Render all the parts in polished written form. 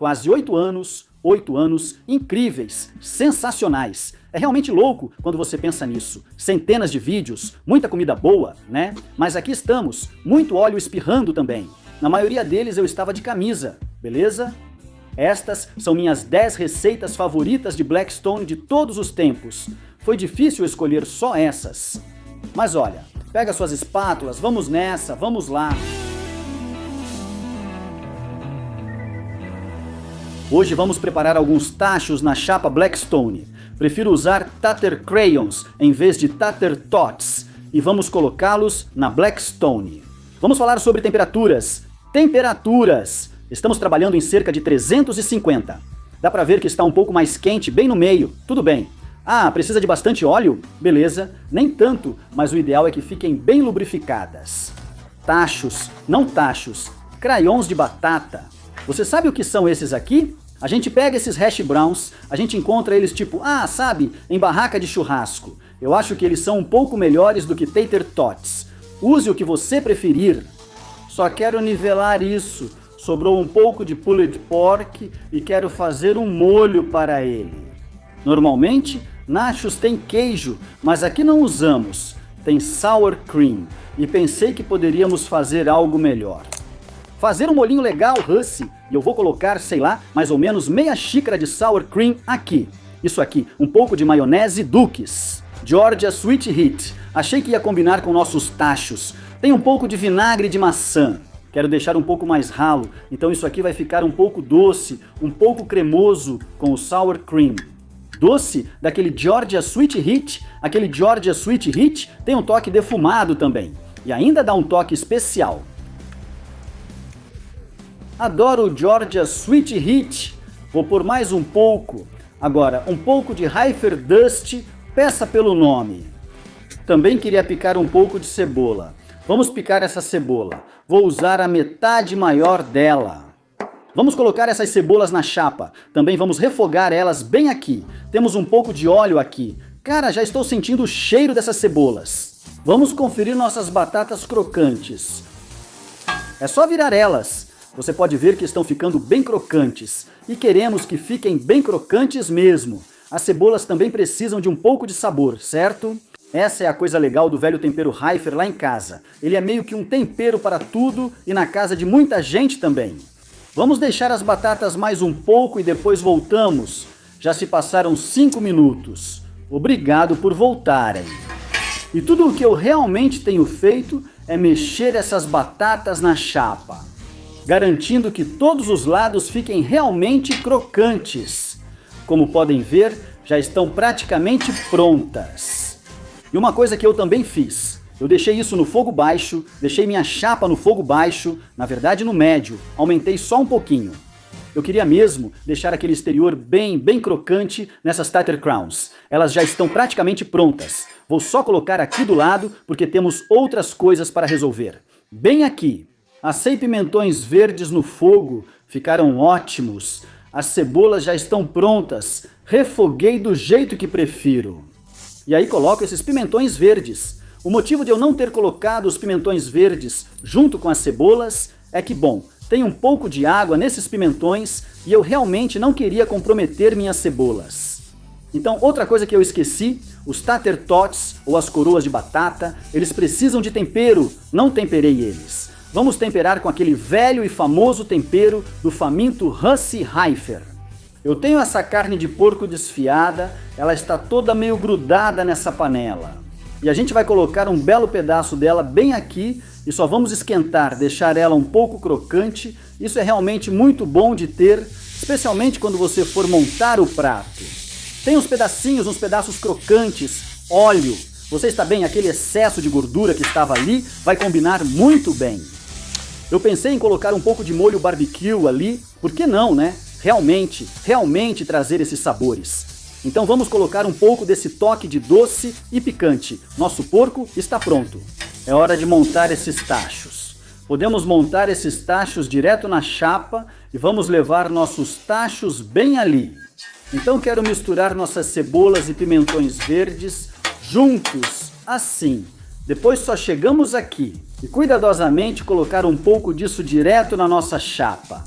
Quase 8 anos incríveis, sensacionais. É realmente louco quando você pensa nisso. Centenas de vídeos, muita comida boa, né? Mas aqui estamos, muito óleo espirrando também. Na maioria deles eu estava de camisa, beleza? Estas são minhas 10 receitas favoritas de Blackstone de todos os tempos. Foi difícil escolher só essas. Mas olha, pega suas espátulas, vamos nessa, vamos lá. Hoje vamos preparar alguns tachos na chapa Blackstone. Prefiro usar Tatter Crayons em vez de Tatter Tots e vamos colocá-los na Blackstone. Vamos falar sobre temperaturas. Estamos trabalhando em cerca de 350. Dá pra ver que está um pouco mais quente bem no meio. Tudo bem. Ah, precisa de bastante óleo? Beleza. Nem tanto, mas o ideal é que fiquem bem lubrificadas. Tachos, não tachos. Crayons de batata. Você sabe o que são esses aqui? A gente pega esses hash browns, a gente encontra eles tipo, sabe, em barraca de churrasco. Eu acho que eles são um pouco melhores do que Tater Tots. Use o que você preferir. Só quero nivelar isso. Sobrou um pouco de pulled pork e quero fazer um molho para ele. Normalmente, nachos tem queijo, mas aqui não usamos. Tem sour cream e pensei que poderíamos fazer algo melhor. Fazer um molhinho legal, Hussy, e eu vou colocar, sei lá, mais ou menos meia xícara de sour cream aqui. Isso aqui, um pouco de maionese Duke's. Georgia Sweet Heat. Achei que ia combinar com nossos tachos. Tem um pouco de vinagre de maçã. Quero deixar um pouco mais ralo, então isso aqui vai ficar um pouco doce, um pouco cremoso com o sour cream. Doce daquele Georgia Sweet Heat. Aquele Georgia Sweet Heat tem um toque defumado também. E ainda dá um toque especial. Adoro o Georgia Sweet Heat. Vou pôr mais um pouco. Agora, um pouco de Heifer Dust, peça pelo nome. Também queria picar um pouco de cebola. Vamos picar essa cebola. Vou usar a metade maior dela. Vamos colocar essas cebolas na chapa. Também vamos refogar elas bem aqui. Temos um pouco de óleo aqui. Cara, já estou sentindo o cheiro dessas cebolas. Vamos conferir nossas batatas crocantes. É só virar elas. Você pode ver que estão ficando bem crocantes. E queremos que fiquem bem crocantes mesmo. As cebolas também precisam de um pouco de sabor, certo? Essa é a coisa legal do velho tempero Heifer lá em casa. Ele é meio que um tempero para tudo e na casa de muita gente também. Vamos deixar as batatas mais um pouco e depois voltamos. Já se passaram 5 minutos. Obrigado por voltarem. E tudo o que eu realmente tenho feito é mexer essas batatas na chapa, garantindo que todos os lados fiquem realmente crocantes. Como podem ver, já estão praticamente prontas. E uma coisa que eu também fiz, eu deixei isso no fogo baixo, deixei minha chapa no fogo baixo, na verdade no médio, aumentei só um pouquinho. Eu queria mesmo deixar aquele exterior bem crocante nessas Tatter Crowns. Elas já estão praticamente prontas. Vou só colocar aqui do lado porque temos outras coisas para resolver. Bem aqui. Assei pimentões verdes no fogo, ficaram ótimos. As cebolas já estão prontas, refoguei do jeito que prefiro. E aí coloco esses pimentões verdes. O motivo de eu não ter colocado os pimentões verdes junto com as cebolas é que, bom, tem um pouco de água nesses pimentões e eu realmente não queria comprometer minhas cebolas. Então, outra coisa que eu esqueci, os Tater Tots, ou as coroas de batata, eles precisam de tempero, não temperei eles. Vamos temperar com aquele velho e famoso tempero do faminto Hussy Heifer. Eu tenho essa carne de porco desfiada, ela está toda meio grudada nessa panela. E a gente vai colocar um belo pedaço dela bem aqui e só vamos esquentar, deixar ela um pouco crocante. Isso é realmente muito bom de ter, especialmente quando você for montar o prato. Tem uns pedaços crocantes, óleo. Você está bem? Aquele excesso de gordura que estava ali vai combinar muito bem. Eu pensei em colocar um pouco de molho barbecue ali, por que não, né? Realmente trazer esses sabores. Então vamos colocar um pouco desse toque de doce e picante. Nosso porco está pronto. É hora de montar esses tachos. Podemos montar esses tachos direto na chapa e vamos levar nossos tachos bem ali. Então quero misturar nossas cebolas e pimentões verdes juntos, assim. Depois só chegamos aqui e cuidadosamente colocar um pouco disso direto na nossa chapa.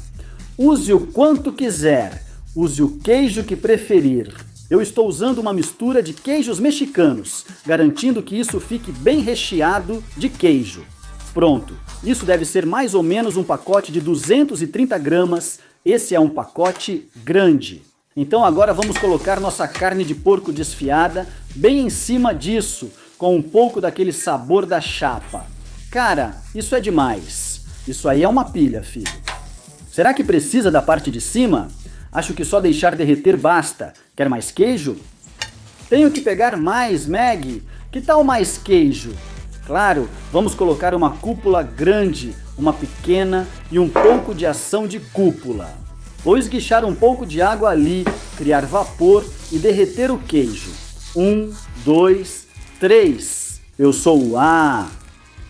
Use o quanto quiser, use o queijo que preferir. Eu estou usando uma mistura de queijos mexicanos, garantindo que isso fique bem recheado de queijo. Pronto, isso deve ser mais ou menos um pacote de 230 gramas, esse é um pacote grande. Então agora vamos colocar nossa carne de porco desfiada bem em cima disso, com um pouco daquele sabor da chapa. Cara, isso é demais. Isso aí é uma pilha, filho. Será que precisa da parte de cima? Acho que só deixar derreter basta. Quer mais queijo? Tenho que pegar mais, Maggie. Que tal mais queijo? Claro, vamos colocar uma cúpula grande, uma pequena e um pouco de ação de cúpula. Vou esguichar um pouco de água ali, criar vapor e derreter o queijo. 1, 2, 3. Eu sou o A.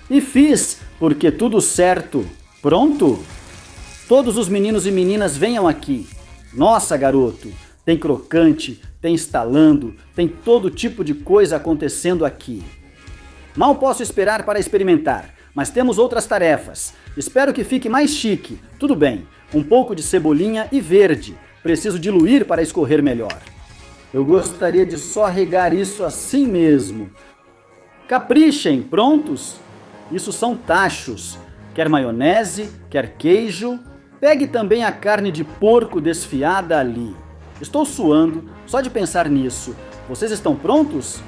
E fiz, porque tudo certo. Pronto? Todos os meninos e meninas venham aqui. Nossa, garoto, tem crocante, tem estalando, tem todo tipo de coisa acontecendo aqui. Mal posso esperar para experimentar, mas temos outras tarefas. Espero que fique mais chique. Tudo bem, um pouco de cebolinha e verde. Preciso diluir para escorrer melhor. Eu gostaria de só regar isso assim mesmo. Caprichem, prontos? Isso são tachos. Quer maionese, quer queijo? Pegue também a carne de porco desfiada ali. Estou suando só de pensar nisso. Vocês estão prontos?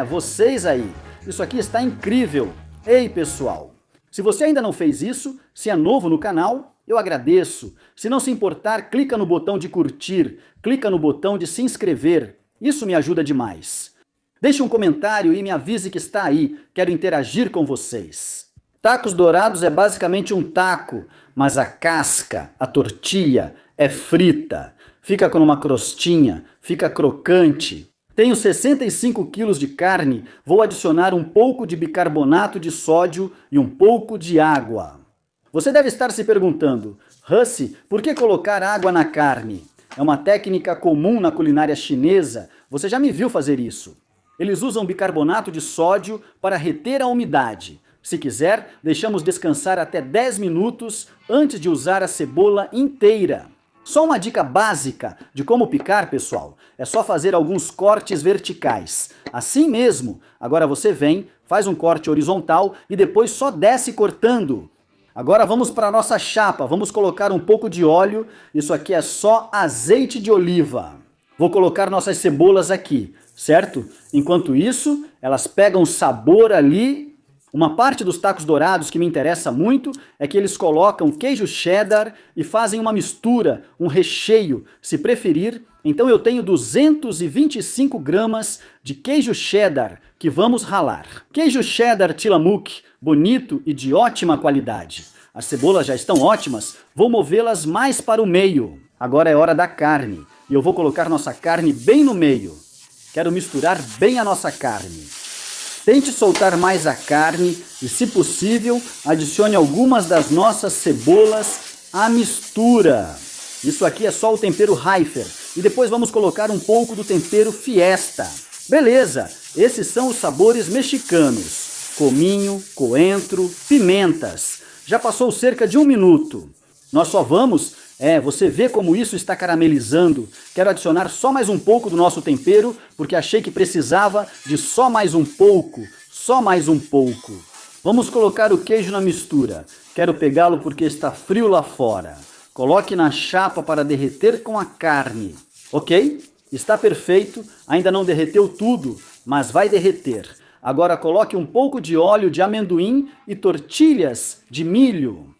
Vocês aí. Isso aqui está incrível. Ei, pessoal, se você ainda não fez isso, se é novo no canal, eu agradeço. Se não se importar, clica no botão de curtir, clica no botão de se inscrever. Isso me ajuda demais. Deixe um comentário e me avise que está aí. Quero interagir com vocês. Tacos dourados é basicamente um taco, mas a casca, a tortilha, é frita. Fica com uma crostinha, fica crocante. Tenho 65 quilos de carne, vou adicionar um pouco de bicarbonato de sódio e um pouco de água. Você deve estar se perguntando, Hussey, por que colocar água na carne? É uma técnica comum na culinária chinesa, você já me viu fazer isso. Eles usam bicarbonato de sódio para reter a umidade. Se quiser, deixamos descansar até 10 minutos antes de usar a cebola inteira. Só uma dica básica de como picar, pessoal. É só fazer alguns cortes verticais. Assim mesmo. Agora você vem, faz um corte horizontal e depois só desce cortando. Agora vamos para a nossa chapa. Vamos colocar um pouco de óleo. Isso aqui é só azeite de oliva. Vou colocar nossas cebolas aqui, certo? Enquanto isso, elas pegam sabor ali. Uma parte dos tacos dourados que me interessa muito é que eles colocam queijo cheddar e fazem uma mistura, um recheio, se preferir. Então eu tenho 225 gramas de queijo cheddar que vamos ralar. Queijo cheddar Tillamook, bonito e de ótima qualidade. As cebolas já estão ótimas, vou movê-las mais para o meio. Agora é hora da carne e eu vou colocar nossa carne bem no meio. Quero misturar bem a nossa carne. Tente soltar mais a carne e, se possível, adicione algumas das nossas cebolas à mistura. Isso aqui é só o tempero Heifer e depois vamos colocar um pouco do tempero Fiesta. Beleza, esses são os sabores mexicanos. Cominho, coentro, pimentas. Já passou cerca de 1 minuto. Nós só vamos... você vê como isso está caramelizando. Quero adicionar só mais um pouco do nosso tempero, porque achei que precisava de só mais um pouco. Só mais um pouco. Vamos colocar o queijo na mistura. Quero pegá-lo porque está frio lá fora. Coloque na chapa para derreter com a carne. Ok? Está perfeito. Ainda não derreteu tudo, mas vai derreter. Agora coloque um pouco de óleo de amendoim e tortilhas de milho.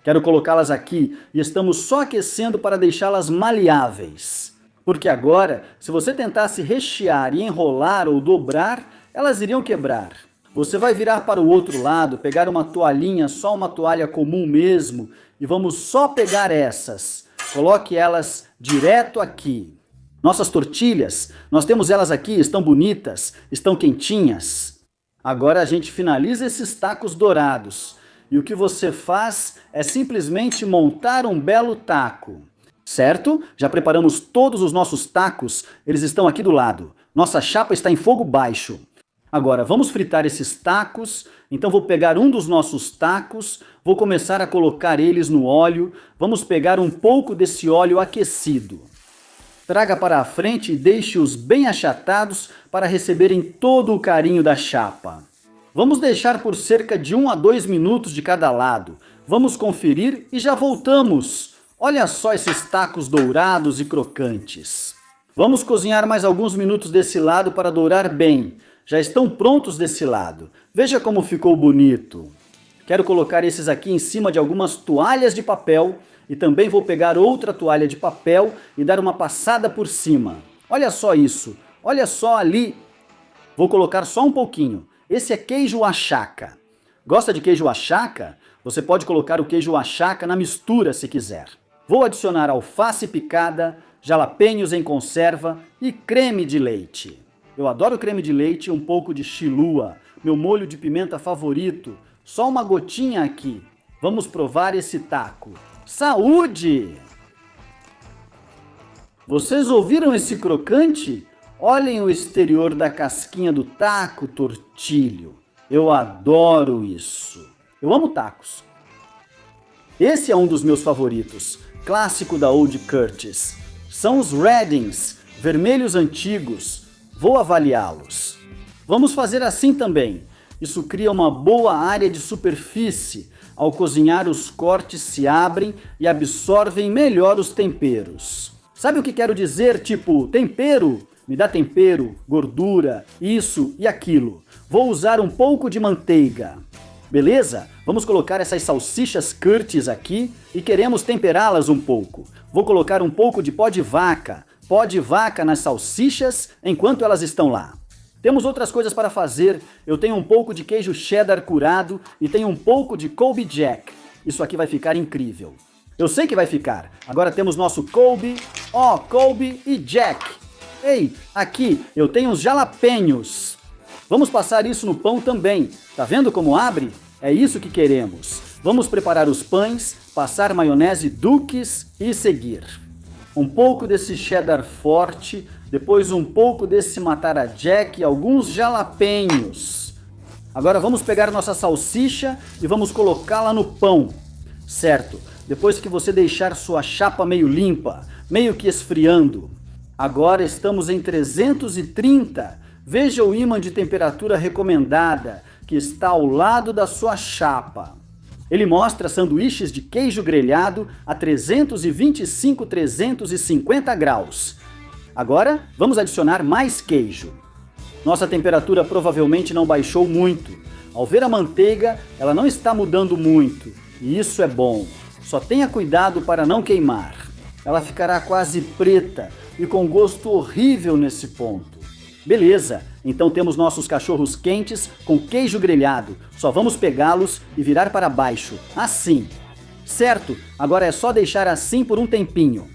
Quero colocá-las aqui e estamos só aquecendo para deixá-las maleáveis. Porque agora, se você tentasse rechear e enrolar ou dobrar, elas iriam quebrar. Você vai virar para o outro lado, pegar uma toalhinha, só uma toalha comum mesmo, e vamos só pegar essas. Coloque elas direto aqui. Nossas tortilhas, nós temos elas aqui, estão bonitas, estão quentinhas. Agora a gente finaliza esses tacos dourados. E o que você faz é simplesmente montar um belo taco. Certo? Já preparamos todos os nossos tacos, eles estão aqui do lado. Nossa chapa está em fogo baixo. Agora, vamos fritar esses tacos. Então vou pegar um dos nossos tacos, Vou começar a colocar eles no óleo. Vamos pegar um pouco desse óleo aquecido. Traga para a frente e deixe-os bem achatados para receberem todo o carinho da chapa. Vamos deixar por cerca de 1 a 2 minutos de cada lado. Vamos conferir e já voltamos. Olha só esses tacos dourados e crocantes. Vamos cozinhar mais alguns minutos desse lado para dourar bem. Já estão prontos desse lado. Veja como ficou bonito. Quero colocar esses aqui em cima de algumas toalhas de papel e também vou pegar outra toalha de papel e dar uma passada por cima. Olha só isso. Olha só ali. Vou colocar só um pouquinho. Esse é queijo Oaxaca. Gosta de queijo Oaxaca? Você pode colocar o queijo Oaxaca na mistura se quiser. Vou adicionar alface picada, jalapeños em conserva e creme de leite. Eu adoro creme de leite e um pouco de Cholula, meu molho de pimenta favorito. Só uma gotinha aqui. Vamos provar esse taco. Saúde! Vocês ouviram esse crocante? Olhem o exterior da casquinha do taco, tortilho. Eu adoro isso. Eu amo tacos. Esse é um dos meus favoritos, clássico da Old Curtis. São os Reddings, vermelhos antigos. Vou avaliá-los. Vamos fazer assim também. Isso cria uma boa área de superfície. Ao cozinhar, os cortes se abrem e absorvem melhor os temperos. Sabe o que quero dizer? Tipo, tempero? Me dá tempero, gordura, isso e aquilo. Vou usar um pouco de manteiga. Beleza? Vamos colocar essas salsichas Curtis aqui e queremos temperá-las um pouco. Vou colocar um pouco de pó de vaca nas salsichas enquanto elas estão lá. Temos outras coisas para fazer. Eu tenho um pouco de queijo cheddar curado e tenho um pouco de Colby Jack. Isso aqui vai ficar incrível. Eu sei que vai ficar. Agora temos nosso Colby, Colby e Jack. Ei, aqui eu tenho os jalapeños. Vamos passar isso no pão também. Tá vendo como abre? É isso que queremos. Vamos preparar os pães, passar maionese Duke's e seguir. Um pouco desse cheddar forte, depois um pouco desse Matara Jack e alguns jalapeños. Agora vamos pegar nossa salsicha e vamos colocá-la no pão. Certo, depois que você deixar sua chapa meio limpa, meio que esfriando. Agora estamos em 330. Veja o ímã de temperatura recomendada, que está ao lado da sua chapa. Ele mostra sanduíches de queijo grelhado a 325, 350 graus. Agora, vamos adicionar mais queijo. Nossa temperatura provavelmente não baixou muito. Ao ver a manteiga, ela não está mudando muito, e isso é bom. Só tenha cuidado para não queimar. Ela ficará quase preta e com gosto horrível nesse ponto. Beleza, então temos nossos cachorros quentes com queijo grelhado. Só vamos pegá-los e virar para baixo, assim. Certo, agora é só deixar assim por um tempinho.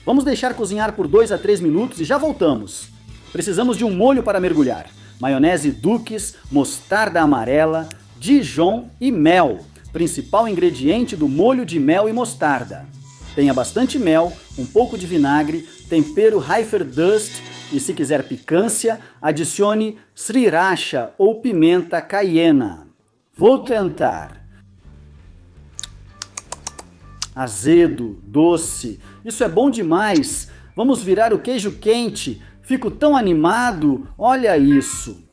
Vamos deixar cozinhar por 2 a 3 minutos e já voltamos. Precisamos de um molho para mergulhar. Maionese Duke's, mostarda amarela, Dijon e mel. Principal ingrediente do molho de mel e mostarda. Tenha bastante mel, um pouco de vinagre, tempero Heiferdust e, se quiser picância, adicione sriracha ou pimenta caiena. Vou tentar. Azedo, doce, isso é bom demais. Vamos virar o queijo quente. Fico tão animado, olha isso.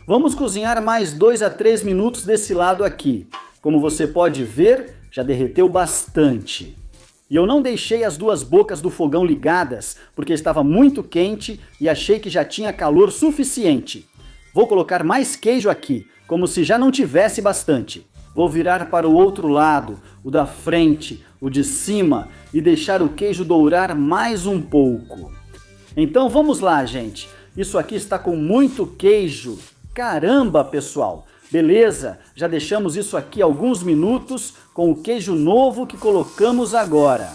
Vamos cozinhar mais 2 a 3 minutos desse lado aqui. Como você pode ver, já derreteu bastante. E eu não deixei as duas bocas do fogão ligadas, porque estava muito quente e achei que já tinha calor suficiente. Vou colocar mais queijo aqui, como se já não tivesse bastante. Vou virar para o outro lado, o da frente, o de cima, e deixar o queijo dourar mais um pouco. Então vamos lá, gente. Isso aqui está com muito queijo. Caramba, pessoal! Beleza, já deixamos isso aqui alguns minutos com o queijo novo que colocamos agora.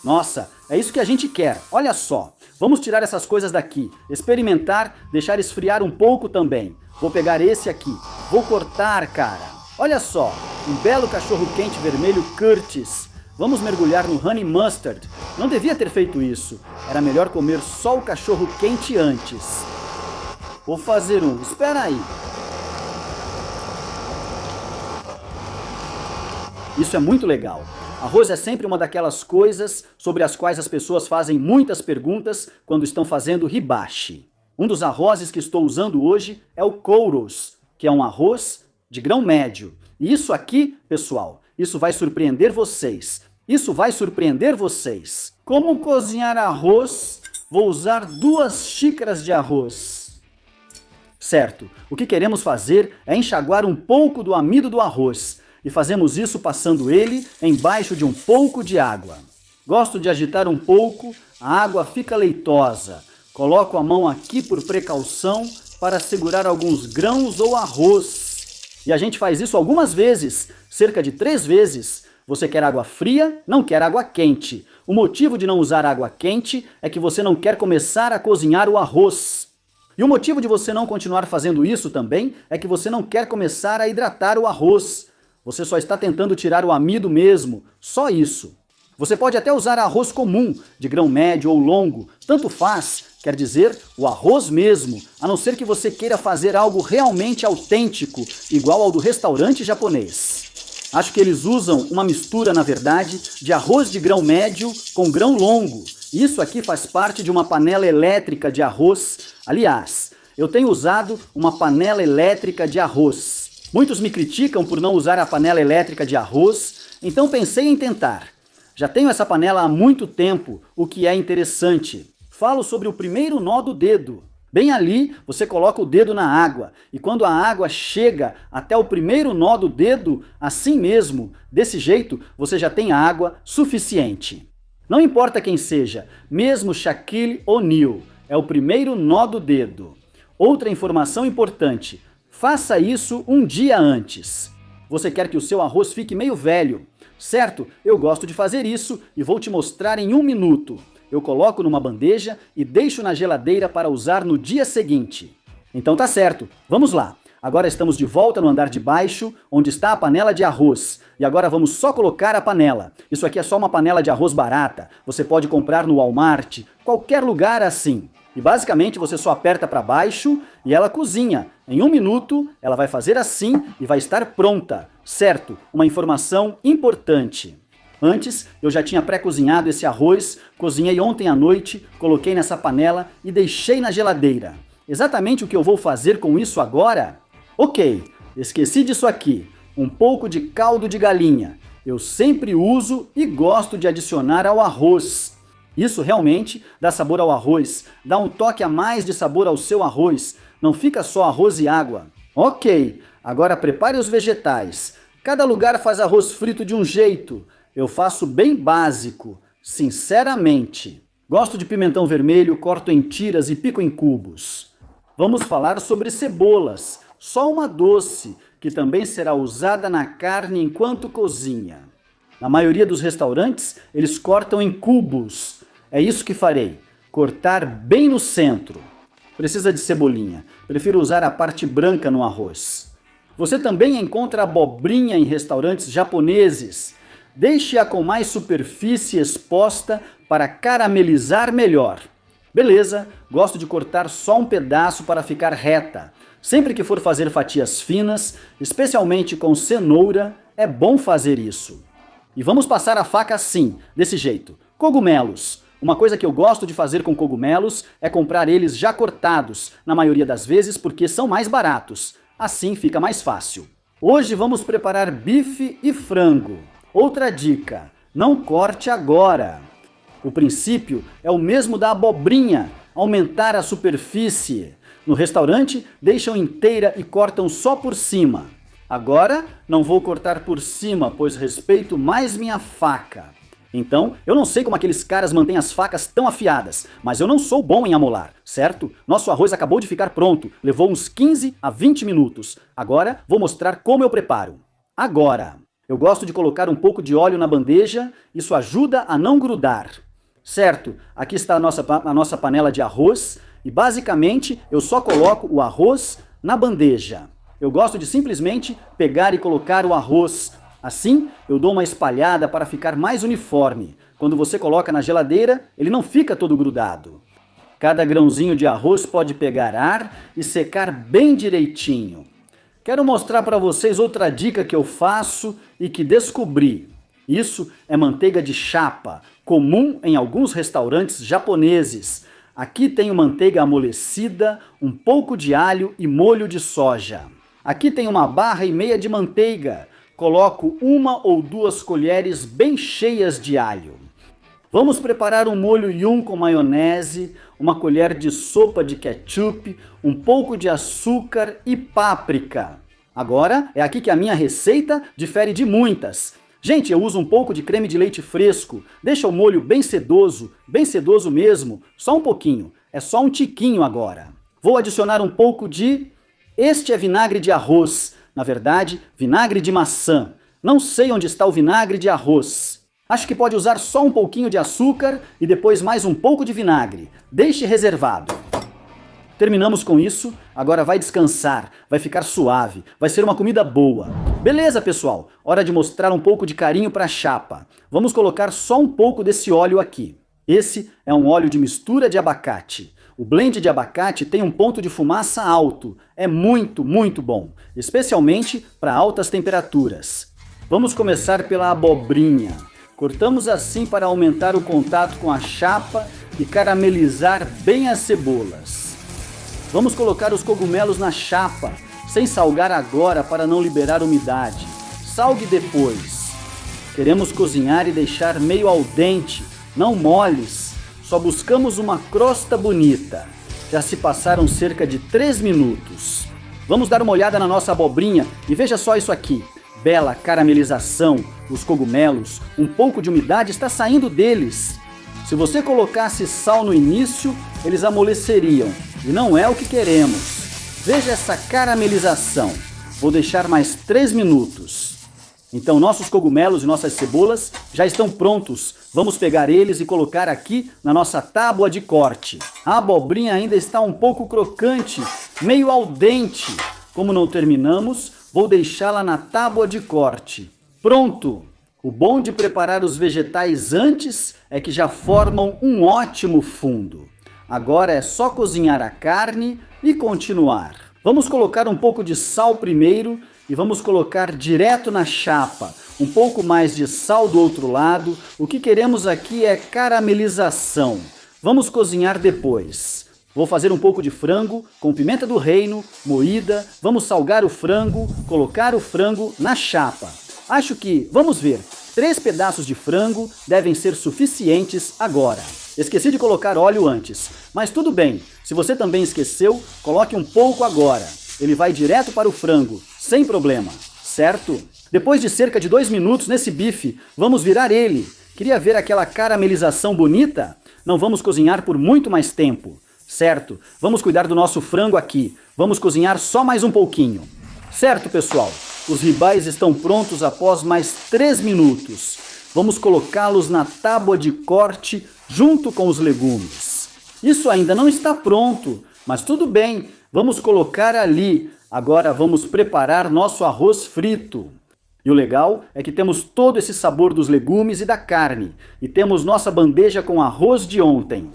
Nossa, é isso que a gente quer, olha só. Vamos tirar essas coisas daqui, experimentar, deixar esfriar um pouco também. Vou pegar esse aqui, vou cortar, cara. Olha só, um belo cachorro quente vermelho Curtis. Vamos mergulhar no honey mustard. Não devia ter feito isso, era melhor comer só o cachorro quente antes. Vou fazer um, espera aí. Isso é muito legal. Arroz é sempre uma daquelas coisas sobre as quais as pessoas fazem muitas perguntas quando estão fazendo hibachi. Um dos arrozes que estou usando hoje é o kouros, que é um arroz de grão médio. E isso aqui, pessoal, isso vai surpreender vocês. Isso vai surpreender vocês. Como cozinhar arroz? Vou usar 2 xícaras de arroz. Certo, o que queremos fazer é enxaguar um pouco do amido do arroz. E fazemos isso passando ele embaixo de um pouco de água. Gosto de agitar um pouco, a água fica leitosa. Coloco a mão aqui por precaução para segurar alguns grãos ou arroz. E a gente faz isso algumas vezes, cerca de 3 vezes. Você quer água fria, não quer água quente. O motivo de não usar água quente é que você não quer começar a cozinhar o arroz. E o motivo de você não continuar fazendo isso também é que você não quer começar a hidratar o arroz. Você só está tentando tirar o amido mesmo, só isso. Você pode até usar arroz comum, de grão médio ou longo, tanto faz, quer dizer, o arroz mesmo, a não ser que você queira fazer algo realmente autêntico, igual ao do restaurante japonês. Acho que eles usam uma mistura, na verdade, de arroz de grão médio com grão longo. Isso aqui faz parte de uma panela elétrica de arroz. Aliás, eu tenho usado uma panela elétrica de arroz. Muitos me criticam por não usar a panela elétrica de arroz, então pensei em tentar. Já tenho essa panela há muito tempo, o que é interessante. Falo sobre o primeiro nó do dedo. Bem ali, você coloca o dedo na água, e quando a água chega até o primeiro nó do dedo, assim mesmo, desse jeito, você já tem água suficiente. Não importa quem seja, mesmo Shaquille O'Neal, é o primeiro nó do dedo. Outra informação importante. Faça isso um dia antes. Você quer que o seu arroz fique meio velho, certo? Eu gosto de fazer isso e vou te mostrar em 1 minuto. Eu coloco numa bandeja e deixo na geladeira para usar no dia seguinte. Então tá certo, vamos lá. Agora estamos de volta no andar de baixo, onde está a panela de arroz. E agora vamos só colocar a panela. Isso aqui é só uma panela de arroz barata. Você pode comprar no Walmart, qualquer lugar assim. E basicamente você só aperta para baixo e ela cozinha. Em 1 minuto, ela vai fazer assim e vai estar pronta. Certo? Uma informação importante. Antes, eu já tinha pré-cozinhado esse arroz, cozinhei ontem à noite, coloquei nessa panela e deixei na geladeira. Exatamente o que eu vou fazer com isso agora? Ok, esqueci disso aqui. Um pouco de caldo de galinha. Eu sempre uso e gosto de adicionar ao arroz. Isso realmente dá sabor ao arroz, dá um toque a mais de sabor ao seu arroz, não fica só arroz e água. Ok, agora prepare os vegetais. Cada lugar faz arroz frito de um jeito, eu faço bem básico, sinceramente. Gosto de pimentão vermelho, corto em tiras e pico em cubos. Vamos falar sobre cebolas, só uma doce, que também será usada na carne enquanto cozinha. Na maioria dos restaurantes, eles cortam em cubos. É isso que farei, cortar bem no centro. Precisa de cebolinha, prefiro usar a parte branca no arroz. Você também encontra abobrinha em restaurantes japoneses. Deixe-a com mais superfície exposta para caramelizar melhor. Beleza, gosto de cortar só um pedaço para ficar reta. Sempre que for fazer fatias finas, especialmente com cenoura, é bom fazer isso. E vamos passar a faca assim, desse jeito. Cogumelos. Uma coisa que eu gosto de fazer com cogumelos é comprar eles já cortados, na maioria das vezes porque são mais baratos. Assim fica mais fácil. Hoje vamos preparar bife e frango. Outra dica, não corte agora. O princípio é o mesmo da abobrinha, aumentar a superfície. No restaurante, deixam inteira e cortam só por cima. Agora, não vou cortar por cima, pois respeito mais minha faca. Então, eu não sei como aqueles caras mantêm as facas tão afiadas, mas eu não sou bom em amolar, certo? Nosso arroz acabou de ficar pronto, levou uns 15 a 20 minutos. Agora, vou mostrar como eu preparo. Agora, eu gosto de colocar um pouco de óleo na bandeja, isso ajuda a não grudar. Certo, aqui está a nossa panela de arroz e basicamente eu só coloco o arroz na bandeja. Eu gosto de simplesmente pegar e colocar o arroz. Assim, eu dou uma espalhada para ficar mais uniforme. Quando você coloca na geladeira, ele não fica todo grudado. Cada grãozinho de arroz pode pegar ar e secar bem direitinho. Quero mostrar para vocês outra dica que eu faço e que descobri. Isso é manteiga de chapa, comum em alguns restaurantes japoneses. Aqui tenho manteiga amolecida, um pouco de alho e molho de soja. Aqui tem 1,5 barras de manteiga. Coloco 1 ou 2 colheres bem cheias de alho. Vamos preparar um molho yum com maionese, 1 colher de sopa de ketchup, um pouco de açúcar e páprica. Agora é aqui que a minha receita difere de muitas. Gente, eu uso um pouco de creme de leite fresco, deixa o molho bem sedoso mesmo, só um pouquinho, é só um tiquinho agora. Vou adicionar um pouco de... Este é vinagre de arroz, na verdade, vinagre de maçã. Não sei onde está o vinagre de arroz. Acho que pode usar só um pouquinho de açúcar e depois mais um pouco de vinagre. Deixe reservado. Terminamos com isso, agora vai descansar, vai ficar suave, vai ser uma comida boa. Beleza, pessoal, hora de mostrar um pouco de carinho para a chapa. Vamos colocar só um pouco desse óleo aqui. Esse é um óleo de mistura de abacate. O blend de abacate tem um ponto de fumaça alto, é muito, muito bom, especialmente para altas temperaturas. Vamos começar pela abobrinha. Cortamos assim para aumentar o contato com a chapa e caramelizar bem as cebolas. Vamos colocar os cogumelos na chapa, sem salgar agora para não liberar umidade. Salgue depois. Queremos cozinhar e deixar meio al dente, não moles. Só buscamos uma crosta bonita. Já se passaram cerca de 3 minutos. Vamos dar uma olhada na nossa abobrinha e veja só isso aqui. Bela caramelização, os cogumelos, um pouco de umidade está saindo deles. Se você colocasse sal no início, eles amoleceriam, e não é o que queremos. Veja essa caramelização. Vou deixar mais 3 minutos. Então nossos cogumelos e nossas cebolas já estão prontos. Vamos pegar eles e colocar aqui na nossa tábua de corte. A abobrinha ainda está um pouco crocante, meio al dente. Como não terminamos, vou deixá-la na tábua de corte. Pronto! O bom de preparar os vegetais antes é que já formam um ótimo fundo. Agora é só cozinhar a carne e continuar. Vamos colocar um pouco de sal primeiro e vamos colocar direto na chapa. Um pouco mais de sal do outro lado. O que queremos aqui é caramelização. Vamos cozinhar depois. Vou fazer um pouco de frango com pimenta do reino, moída. Vamos salgar o frango, colocar o frango na chapa. Acho que, vamos ver, 3 pedaços de frango devem ser suficientes agora. Esqueci de colocar óleo antes, mas tudo bem. Se você também esqueceu, coloque um pouco agora. Ele vai direto para o frango, sem problema, certo? Depois de cerca de 2 minutos nesse bife, vamos virar ele. Queria ver aquela caramelização bonita? Não vamos cozinhar por muito mais tempo. Certo, vamos cuidar do nosso frango aqui. Vamos cozinhar só mais um pouquinho. Certo, pessoal? Os ribais estão prontos após mais 3 minutos. Vamos colocá-los na tábua de corte junto com os legumes. Isso ainda não está pronto, mas tudo bem. Vamos colocar ali. Agora vamos preparar nosso arroz frito. E o legal é que temos todo esse sabor dos legumes e da carne. E temos nossa bandeja com arroz de ontem.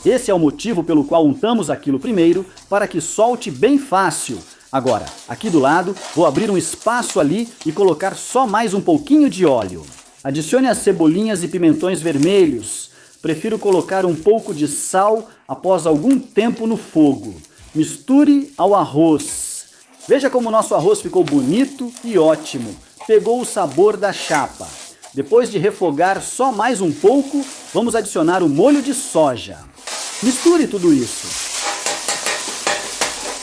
Esse é o motivo pelo qual untamos aquilo primeiro, para que solte bem fácil. Agora, aqui do lado, vou abrir um espaço ali e colocar só mais um pouquinho de óleo. Adicione as cebolinhas e pimentões vermelhos. Prefiro colocar um pouco de sal após algum tempo no fogo. Misture ao arroz. Veja como o nosso arroz ficou bonito e ótimo. Pegou o sabor da chapa. Depois de refogar só mais um pouco, vamos adicionar o molho de soja. Misture tudo isso.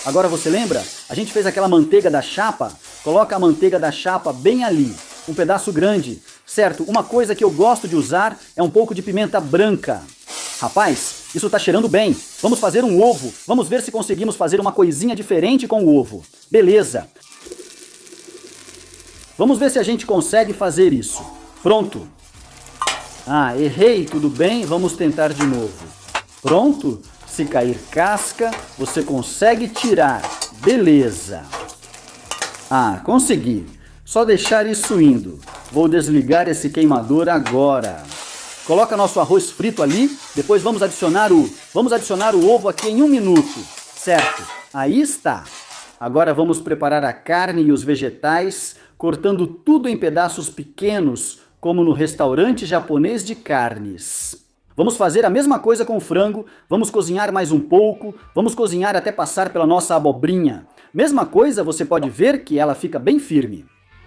Agora você lembra? A gente fez aquela manteiga da chapa? Coloca a manteiga da chapa bem ali, um pedaço grande. Certo, uma coisa que eu gosto de usar é um pouco de pimenta branca. Rapaz, isso tá cheirando bem. Vamos fazer um ovo. Vamos ver se conseguimos fazer uma coisinha diferente com o ovo. Beleza. Vamos ver se a gente consegue fazer isso. Pronto. Ah, errei, tudo bem? Vamos tentar de novo. Pronto? Se cair casca, você consegue tirar. Beleza. Ah, consegui. Só deixar isso indo. Vou desligar esse queimador agora. Coloca nosso arroz frito ali, depois vamos adicionar o ovo aqui em 1 minuto. Certo, aí está. Agora vamos preparar a carne e os vegetais, cortando tudo em pedaços pequenos, como no restaurante japonês de carnes. Vamos fazer a mesma coisa com o frango, vamos cozinhar mais um pouco, vamos cozinhar até passar pela nossa abobrinha. Mesma coisa, você pode ver que ela fica bem firme.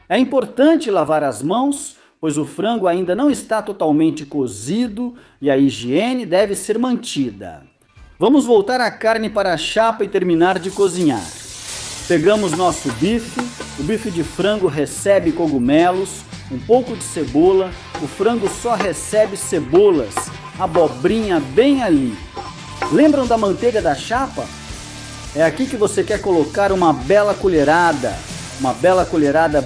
É importante lavar as mãos, pois o frango ainda não está totalmente cozido e a higiene deve ser mantida. Vamos voltar a carne para a chapa e terminar de cozinhar. Pegamos nosso bife, o bife de frango recebe cogumelos, um pouco de cebola, o frango só recebe cebolas, abobrinha bem ali. Lembram da manteiga da chapa? É aqui que você quer colocar uma bela colherada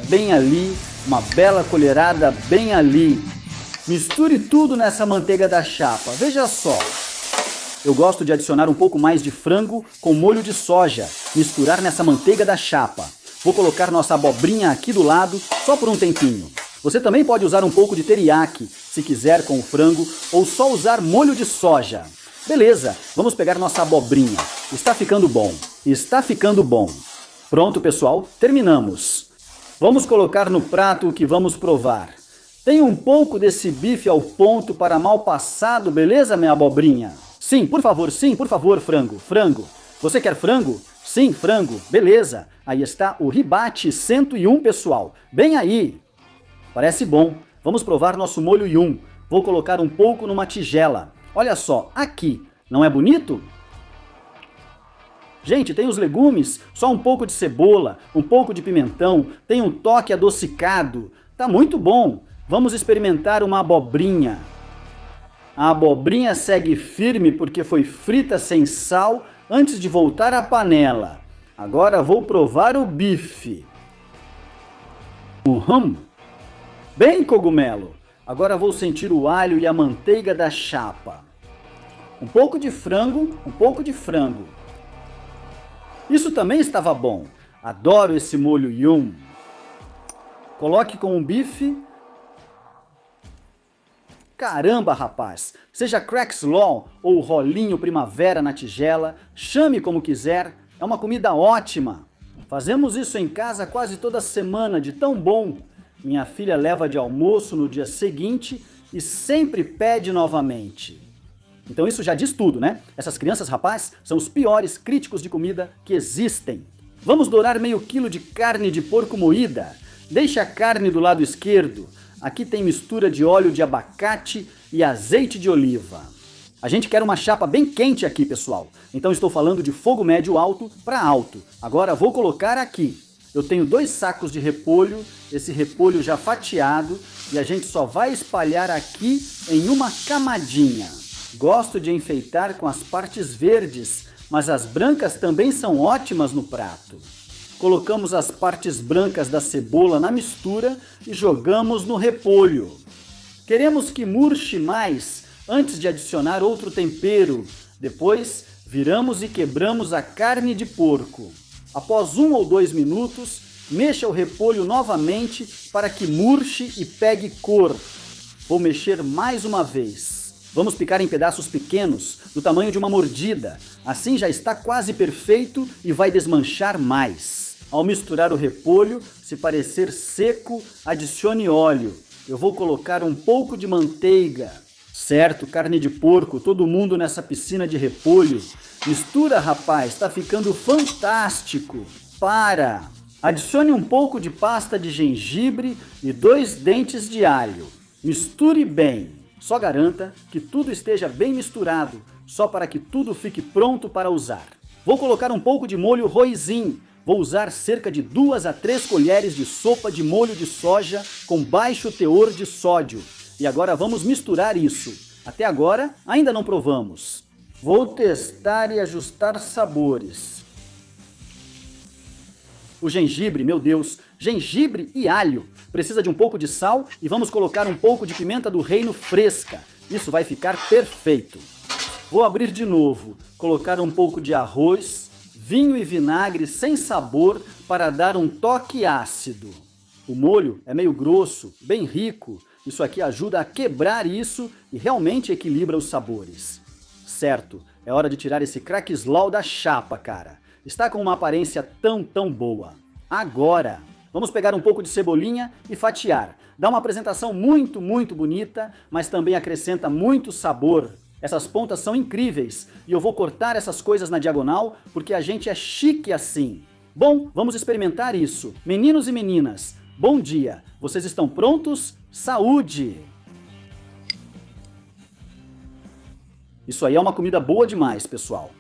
bem ali, uma bela colherada bem ali. Misture tudo nessa manteiga da chapa, veja só. Eu gosto de adicionar um pouco mais de frango com molho de soja, misturar nessa manteiga da chapa. Vou colocar nossa abobrinha aqui do lado, só por um tempinho. Você também pode usar um pouco de teriyaki, se quiser com o frango, ou só usar molho de soja. Beleza, vamos pegar nossa abobrinha. Está ficando bom, está ficando bom. Pronto, pessoal, terminamos. Vamos colocar no prato o que vamos provar. Tem um pouco desse bife ao ponto para mal passado, beleza, minha abobrinha? Sim, por favor, frango, frango. Você quer frango? Sim, frango, beleza. Aí está o ribate 101, pessoal. Bem aí. Parece bom. Vamos provar nosso molho yum. Vou colocar um pouco numa tigela. Olha só, aqui. Não é bonito? Gente, tem os legumes, só um pouco de cebola, um pouco de pimentão, tem um toque adocicado. Tá muito bom. Vamos experimentar uma abobrinha. A abobrinha segue firme porque foi frita sem sal antes de voltar à panela. Agora vou provar o bife. Bem, cogumelo. Agora vou sentir o alho e a manteiga da chapa. Um pouco de frango, um pouco de frango. Isso também estava bom. Adoro esse molho yum. Coloque com o bife. Caramba, rapaz! Seja crack slaw ou rolinho primavera na tigela, chame como quiser, é uma comida ótima. Fazemos isso em casa quase toda semana, de tão bom. Minha filha leva de almoço no dia seguinte e sempre pede novamente. Então isso já diz tudo, né? Essas crianças, rapaz, são os piores críticos de comida que existem. Vamos dourar meio quilo de carne de porco moída. Deixe a carne do lado esquerdo. Aqui tem mistura de óleo de abacate e azeite de oliva. A gente quer uma chapa bem quente aqui, pessoal. Então estou falando de fogo médio alto para alto. Agora vou colocar aqui. Eu tenho 2 sacos de repolho, esse repolho já fatiado, e a gente só vai espalhar aqui em uma camadinha. Gosto de enfeitar com as partes verdes, mas as brancas também são ótimas no prato. Colocamos as partes brancas da cebola na mistura e jogamos no repolho. Queremos que murche mais antes de adicionar outro tempero. Depois, viramos e quebramos a carne de porco. Após 1 ou 2 minutos, mexa o repolho novamente para que murche e pegue cor. Vou mexer mais uma vez. Vamos picar em pedaços pequenos, do tamanho de uma mordida. Assim já está quase perfeito e vai desmanchar mais. Ao misturar o repolho, se parecer seco, adicione óleo. Eu vou colocar um pouco de manteiga. Certo, carne de porco, todo mundo nessa piscina de repolho. Mistura, rapaz, tá ficando fantástico. Para! Adicione um pouco de pasta de gengibre e 2 dentes de alho. Misture bem. Só garanta que tudo esteja bem misturado, só para que tudo fique pronto para usar. Vou colocar um pouco de molho Hoisin. Vou usar cerca de 2 a 3 colheres de sopa de molho de soja com baixo teor de sódio. E agora vamos misturar isso. Até agora ainda não provamos. Vou testar e ajustar sabores. O gengibre, meu Deus, gengibre e alho. Precisa de um pouco de sal e vamos colocar um pouco de pimenta do reino fresca. Isso vai ficar perfeito. Vou abrir de novo, colocar um pouco de arroz, vinho e vinagre sem sabor para dar um toque ácido. O molho é meio grosso, bem rico. Isso aqui ajuda a quebrar isso e realmente equilibra os sabores. Certo, é hora de tirar esse crack slaw da chapa, cara. Está com uma aparência tão boa. Agora, vamos pegar um pouco de cebolinha e fatiar. Dá uma apresentação muito bonita, mas também acrescenta muito sabor. Essas pontas são incríveis e eu vou cortar essas coisas na diagonal porque a gente é chique assim. Bom, vamos experimentar isso. Meninos e meninas, bom dia. Vocês estão prontos? Saúde! Isso aí é uma comida boa demais, pessoal.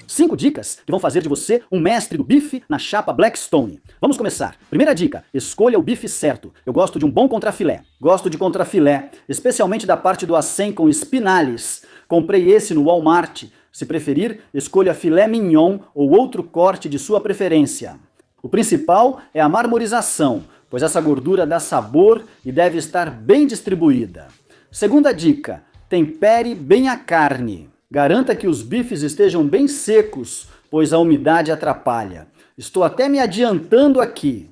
5 dicas que vão fazer de você um mestre do bife na chapa Blackstone. Vamos começar. Primeira dica, escolha o bife certo. Eu gosto de um bom contrafilé. Gosto de contrafilé, especialmente da parte do acém com espinales. Comprei esse no Walmart. Se preferir, escolha filé mignon ou outro corte de sua preferência. O principal é a marmorização, pois essa gordura dá sabor e deve estar bem distribuída. Segunda dica, tempere bem a carne. Garanta que os bifes estejam bem secos, pois a umidade atrapalha. Estou até me adiantando aqui.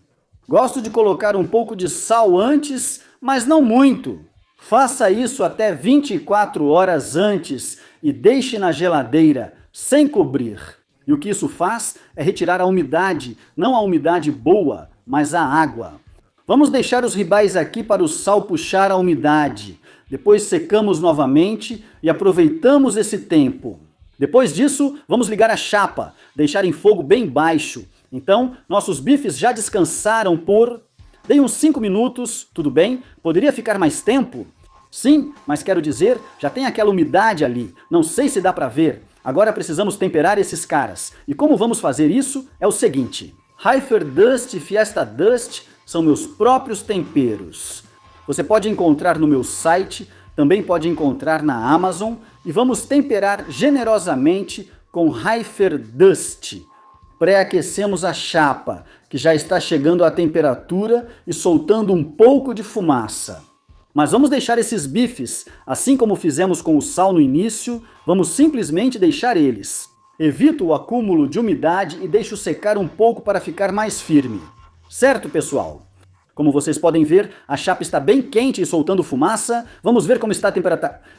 Gosto de colocar um pouco de sal antes, mas não muito. Faça isso até 24 horas antes e deixe na geladeira, sem cobrir. E o que isso faz é retirar a umidade, não a umidade boa, mas a água. Vamos deixar os ribais aqui para o sal puxar a umidade. Depois secamos novamente e aproveitamos esse tempo. Depois disso, vamos ligar a chapa, deixar em fogo bem baixo. Então, nossos bifes já descansaram Dei uns 5 minutos, tudo bem? Poderia ficar mais tempo? Sim, mas quero dizer, já tem aquela umidade ali. Não sei se dá para ver. Agora precisamos temperar esses caras. E como vamos fazer isso? É o seguinte. Heifer Dust e Fiesta Dust são meus próprios temperos. Você pode encontrar no meu site, também pode encontrar na Amazon, e vamos temperar generosamente com Heifer Dust. Pré-aquecemos a chapa, que já está chegando à temperatura e soltando um pouco de fumaça. Mas vamos deixar esses bifes, assim como fizemos com o sal no início, vamos simplesmente deixar eles. Evito o acúmulo de umidade e deixo secar um pouco para ficar mais firme. Certo, pessoal? Como vocês podem ver, a chapa está bem quente e soltando fumaça. Vamos ver como está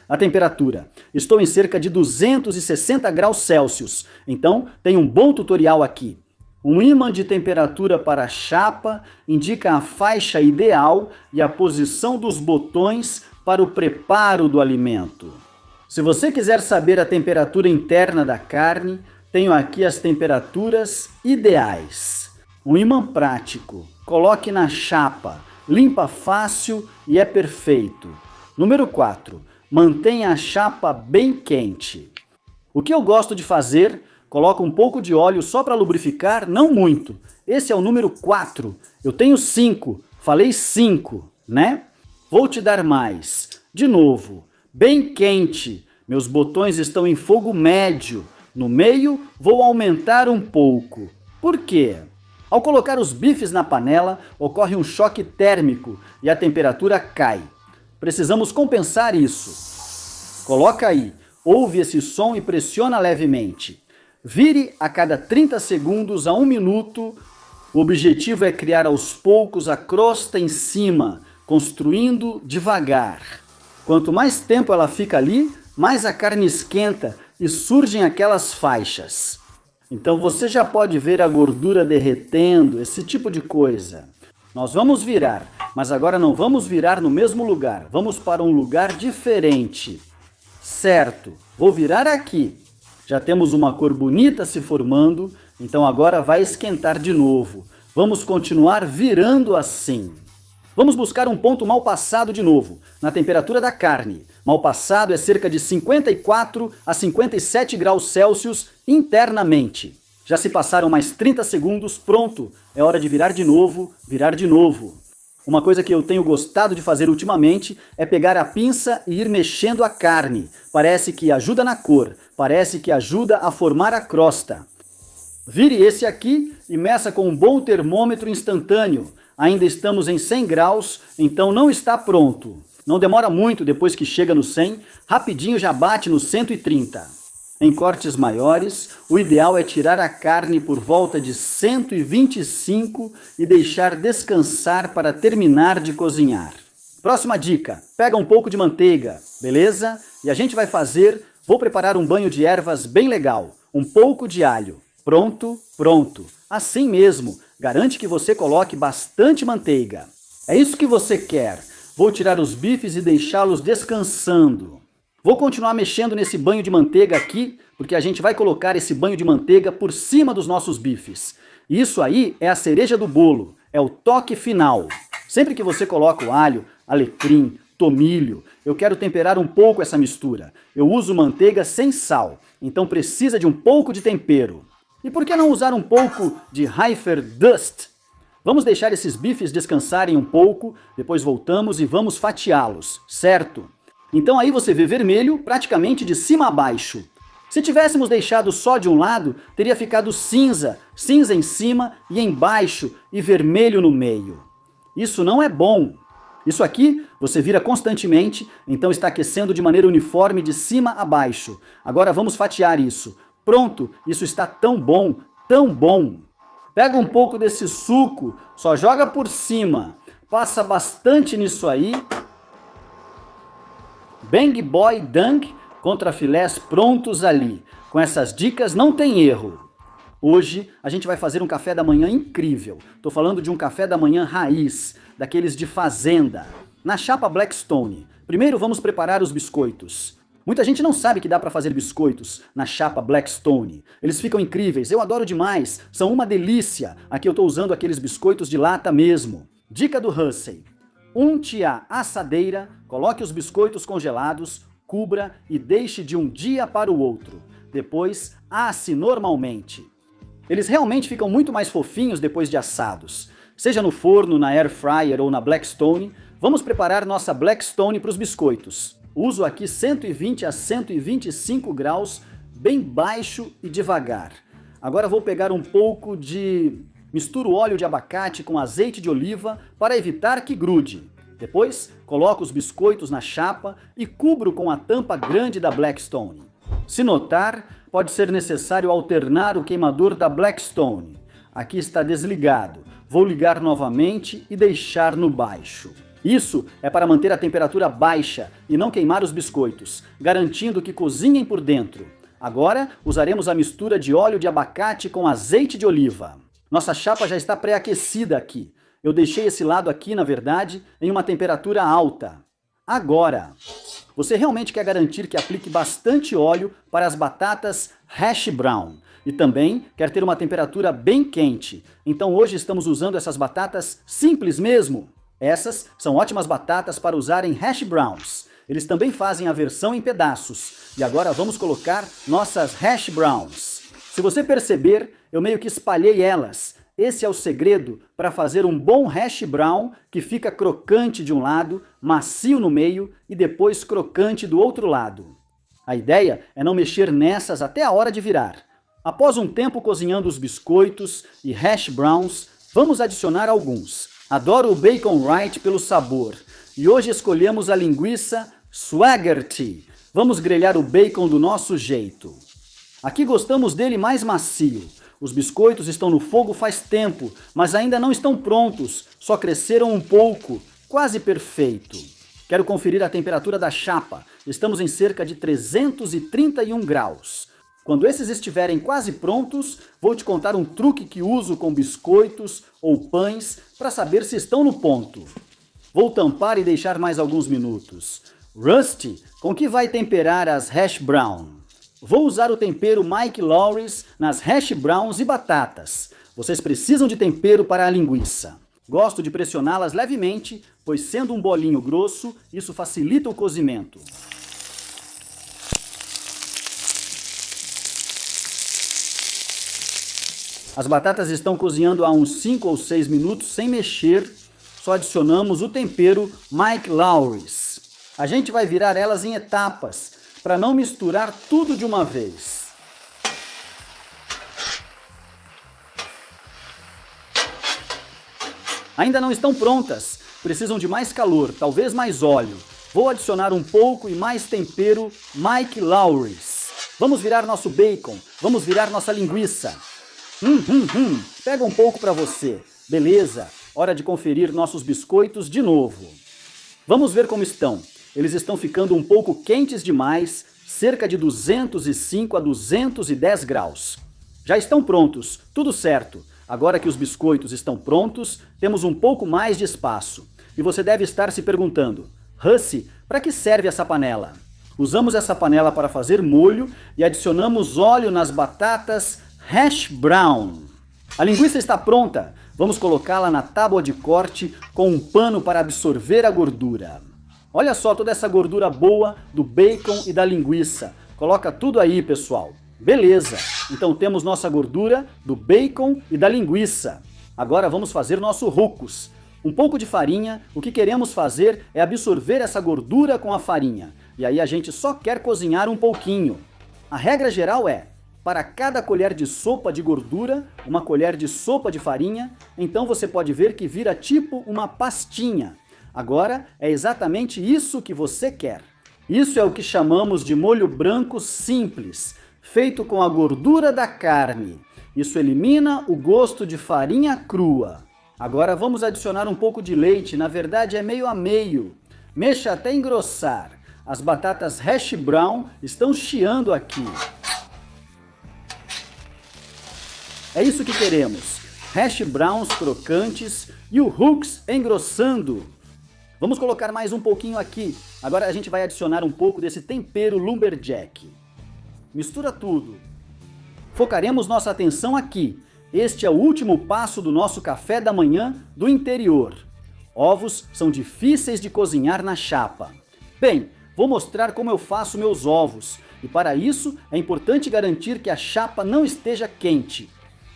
a temperatura. Estou em cerca de 260 graus Celsius, então tem um bom tutorial aqui. Um ímã de temperatura para a chapa indica a faixa ideal e a posição dos botões para o preparo do alimento. Se você quiser saber a temperatura interna da carne, tenho aqui as temperaturas ideais. Um ímã prático. Coloque na chapa, limpa fácil e é perfeito. Número 4. Mantenha a chapa bem quente. O que eu gosto de fazer, coloco um pouco de óleo só para lubrificar, não muito. Esse é o número 4. Eu tenho 5, falei 5, né? Vou te dar mais. De novo, bem quente. Meus botões estão em fogo médio. No meio, vou aumentar um pouco. Por quê? Ao colocar os bifes na panela, ocorre um choque térmico e a temperatura cai. Precisamos compensar isso. Coloca aí, ouve esse som e pressiona levemente. Vire a cada 30 segundos a 1 minuto. O objetivo é criar aos poucos a crosta em cima, construindo devagar. Quanto mais tempo ela fica ali, mais a carne esquenta e surgem aquelas faixas. Então você já pode ver a gordura derretendo, esse tipo de coisa. Nós vamos virar, mas agora não vamos virar no mesmo lugar. Vamos para um lugar diferente. Certo, vou virar aqui. Já temos uma cor bonita se formando, então agora vai esquentar de novo. Vamos continuar virando assim. Vamos buscar um ponto mal passado de novo, na temperatura da carne. Mal passado é cerca de 54 a 57 graus Celsius internamente. Já se passaram mais 30 segundos, pronto. É hora de virar de novo, virar de novo. Uma coisa que eu tenho gostado de fazer ultimamente é pegar a pinça e ir mexendo a carne. Parece que ajuda na cor, parece que ajuda a formar a crosta. Vire esse aqui e meça com um bom termômetro instantâneo. Ainda estamos em 100 graus, então não está pronto. Não demora muito depois que chega no 100, rapidinho já bate no 130. Em cortes maiores, o ideal é tirar a carne por volta de 125 e deixar descansar para terminar de cozinhar. Próxima dica, pega um pouco de manteiga, beleza? E a gente vai vou preparar um banho de ervas bem legal, um pouco de alho. Pronto, pronto. Assim mesmo, garante que você coloque bastante manteiga. É isso que você quer. Vou tirar os bifes e deixá-los descansando. Vou continuar mexendo nesse banho de manteiga aqui, porque a gente vai colocar esse banho de manteiga por cima dos nossos bifes. E isso aí é a cereja do bolo, é o toque final. Sempre que você coloca o alho, alecrim, tomilho, eu quero temperar um pouco essa mistura. Eu uso manteiga sem sal, então precisa de um pouco de tempero. E por que não usar um pouco de Heiferdust? Vamos deixar esses bifes descansarem um pouco, depois voltamos e vamos fatiá-los, certo? Então aí você vê vermelho praticamente de cima a baixo. Se tivéssemos deixado só de um lado, teria ficado cinza, cinza em cima e embaixo e vermelho no meio. Isso não é bom. Isso aqui você vira constantemente, então está aquecendo de maneira uniforme de cima a baixo. Agora vamos fatiar isso. Pronto, isso está tão bom, tão bom. Pega um pouco desse suco, só joga por cima. Passa bastante nisso aí. Bang Boy Dunk contra filés prontos ali. Com essas dicas não tem erro. Hoje a gente vai fazer um café da manhã incrível. Tô falando de um café da manhã raiz, daqueles de fazenda. Na chapa Blackstone. Primeiro vamos preparar os biscoitos. Muita gente não sabe que dá para fazer biscoitos na chapa Blackstone. Eles ficam incríveis, eu adoro demais, são uma delícia. Aqui eu estou usando aqueles biscoitos de lata mesmo. Dica do Hussey. Unte a assadeira, coloque os biscoitos congelados, cubra e deixe de um dia para o outro. Depois, asse normalmente. Eles realmente ficam muito mais fofinhos depois de assados. Seja no forno, na air fryer ou na Blackstone, vamos preparar nossa Blackstone para os biscoitos. Uso aqui 120 a 125 graus, bem baixo e devagar. Agora vou pegar um pouco de... Misturo óleo de abacate com azeite de oliva para evitar que grude. Depois, coloco os biscoitos na chapa e cubro com a tampa grande da Blackstone. Se notar, pode ser necessário alternar o queimador da Blackstone. Aqui está desligado. Vou ligar novamente e deixar no baixo. Isso é para manter a temperatura baixa e não queimar os biscoitos, garantindo que cozinhem por dentro. Agora, usaremos a mistura de óleo de abacate com azeite de oliva. Nossa chapa já está pré-aquecida aqui. Eu deixei esse lado aqui, na verdade, em uma temperatura alta. Agora, você realmente quer garantir que aplique bastante óleo para as batatas hash brown. E também quer ter uma temperatura bem quente. Então hoje estamos usando essas batatas simples mesmo. Essas são ótimas batatas para usar em hash browns. Eles também fazem a versão em pedaços. E agora vamos colocar nossas hash browns. Se você perceber, eu meio que espalhei elas. Esse é o segredo para fazer um bom hash brown que fica crocante de um lado, macio no meio e depois crocante do outro lado. A ideia é não mexer nessas até a hora de virar. Após um tempo cozinhando os biscoitos e hash browns, vamos adicionar alguns. Adoro o Bacon Wright pelo sabor. E hoje escolhemos a linguiça Swaggerty. Vamos grelhar o bacon do nosso jeito. Aqui gostamos dele mais macio. Os biscoitos estão no fogo faz tempo, mas ainda não estão prontos. Só cresceram um pouco. Quase perfeito. Quero conferir a temperatura da chapa. Estamos em cerca de 331 graus. Quando esses estiverem quase prontos, vou te contar um truque que uso com biscoitos ou pães para saber se estão no ponto. Vou tampar e deixar mais alguns minutos. Rusty, com que vai temperar as hash brown? Vou usar o tempero Mike Lawrence nas hash browns e batatas. Vocês precisam de tempero para a linguiça. Gosto de pressioná-las levemente, pois sendo um bolinho grosso, isso facilita o cozimento. As batatas estão cozinhando há uns 5 ou 6 minutos sem mexer, só adicionamos o tempero Mike Lawrence. A gente vai virar elas em etapas, para não misturar tudo de uma vez. Ainda não estão prontas, precisam de mais calor, talvez mais óleo. Vou adicionar um pouco e mais tempero Mike Lawrence. Vamos virar nosso bacon, vamos virar nossa linguiça. Pega um pouco para você. Beleza, hora de conferir nossos biscoitos de novo. Vamos ver como estão. Eles estão ficando um pouco quentes demais, cerca de 205 a 210 graus. Já estão prontos, tudo certo. Agora que os biscoitos estão prontos, temos um pouco mais de espaço. E você deve estar se perguntando, Hussey, para que serve essa panela? Usamos essa panela para fazer molho e adicionamos óleo nas batatas hash brown. A linguiça está pronta. Vamos colocá-la na tábua de corte com um pano para absorver a gordura. Olha só toda essa gordura boa do bacon e da linguiça. Coloca tudo aí, pessoal. Beleza, então temos nossa gordura do bacon e da linguiça. Agora vamos fazer nosso humus. Um pouco de farinha, o que queremos fazer é absorver essa gordura com a farinha. E aí a gente só quer cozinhar um pouquinho. A regra geral é, para cada colher de sopa de gordura, uma colher de sopa de farinha, então você pode ver que vira tipo uma pastinha. Agora é exatamente isso que você quer. Isso é o que chamamos de molho branco simples, feito com a gordura da carne. Isso elimina o gosto de farinha crua. Agora vamos adicionar um pouco de leite, na verdade é meio a meio. Mexa até engrossar. As batatas hash brown estão chiando aqui. É isso que queremos. Hash browns crocantes e o humus engrossando. Vamos colocar mais um pouquinho aqui. Agora a gente vai adicionar um pouco desse tempero lumberjack. Mistura tudo. Focaremos nossa atenção aqui. Este é o último passo do nosso café da manhã do interior. Ovos são difíceis de cozinhar na chapa. Bem, vou mostrar como eu faço meus ovos. E para isso é importante garantir que a chapa não esteja quente.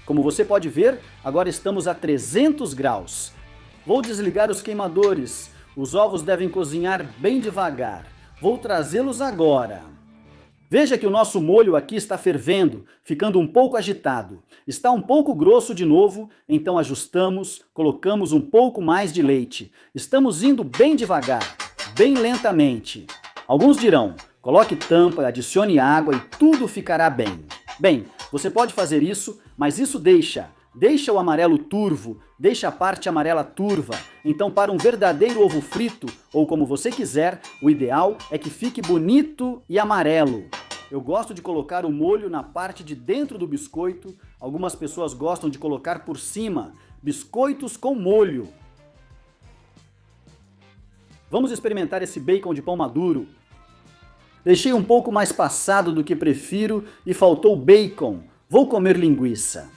Como você pode ver, agora estamos a 300 graus. Vou desligar os queimadores. Os ovos devem cozinhar bem devagar. Vou trazê-los agora. Veja que o nosso molho aqui está fervendo, ficando um pouco agitado. Está um pouco grosso de novo, então ajustamos, colocamos um pouco mais de leite. Estamos indo bem devagar, bem lentamente. Alguns dirão, coloque tampa, adicione água e tudo ficará bem. Bem, você pode fazer isso, mas isso deixa o amarelo turvo, deixa a parte amarela turva. Então, para um verdadeiro ovo frito, ou como você quiser, o ideal é que fique bonito e amarelo. Eu gosto de colocar o molho na parte de dentro do biscoito. Algumas pessoas gostam de colocar por cima. Biscoitos com molho. Vamos experimentar esse bacon de pão maduro. Deixei um pouco mais passado do que prefiro e faltou bacon. Vou comer linguiça.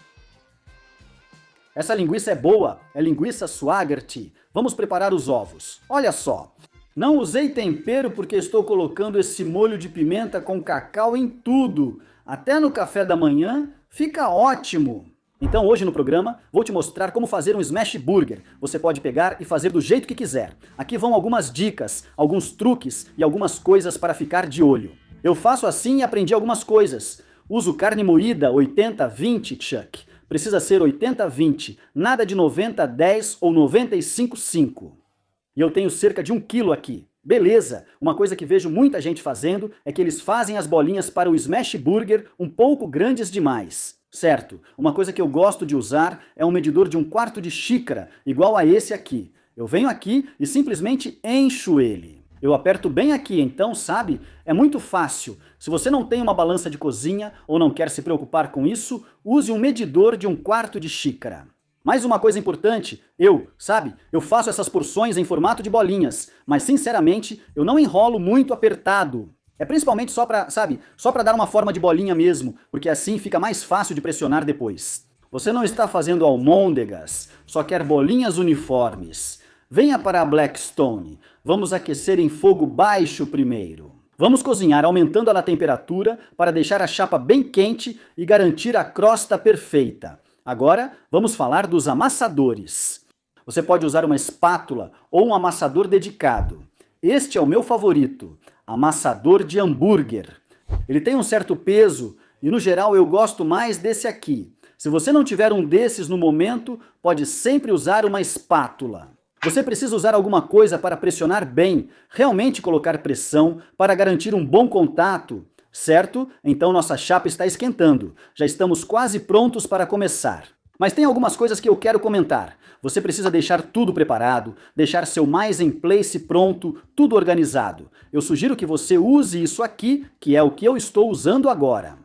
Essa linguiça é boa, é linguiça Swaggart. Vamos preparar os ovos. Olha só, não usei tempero porque estou colocando esse molho de pimenta com cacau em tudo. Até no café da manhã fica ótimo. Então hoje no programa vou te mostrar como fazer um smash burger. Você pode pegar e fazer do jeito que quiser. Aqui vão algumas dicas, alguns truques e algumas coisas para ficar de olho. Eu faço assim e aprendi algumas coisas. Uso carne moída 80-20, Chuck. Precisa ser 80-20, nada de 90-10 ou 95-5. E eu tenho cerca de 1 quilo aqui. Beleza, uma coisa que vejo muita gente fazendo é que eles fazem as bolinhas para o smash burger um pouco grandes demais. Certo, uma coisa que eu gosto de usar é um medidor de 1/4 de xícara, igual a esse aqui. Eu venho aqui e simplesmente encho ele. Eu aperto bem aqui, então, sabe? É muito fácil. Se você não tem uma balança de cozinha ou não quer se preocupar com isso, use um medidor de 1/4 de xícara. Mais uma coisa importante, eu faço essas porções em formato de bolinhas, mas sinceramente, eu não enrolo muito apertado. É principalmente só pra dar uma forma de bolinha mesmo, porque assim fica mais fácil de pressionar depois. Você não está fazendo almôndegas, só quer bolinhas uniformes. Venha para a Blackstone. Vamos aquecer em fogo baixo primeiro. Vamos cozinhar aumentando a temperatura para deixar a chapa bem quente e garantir a crosta perfeita. Agora, vamos falar dos amassadores. Você pode usar uma espátula ou um amassador dedicado. Este é o meu favorito, amassador de hambúrguer. Ele tem um certo peso e, no geral, eu gosto mais desse aqui. Se você não tiver um desses no momento, pode sempre usar uma espátula. Você precisa usar alguma coisa para pressionar bem, realmente colocar pressão para garantir um bom contato, certo? Então nossa chapa está esquentando. Já estamos quase prontos para começar. Mas tem algumas coisas que eu quero comentar. Você precisa deixar tudo preparado, deixar seu mais in place pronto, tudo organizado. Eu sugiro que você use isso aqui, que é o que eu estou usando agora.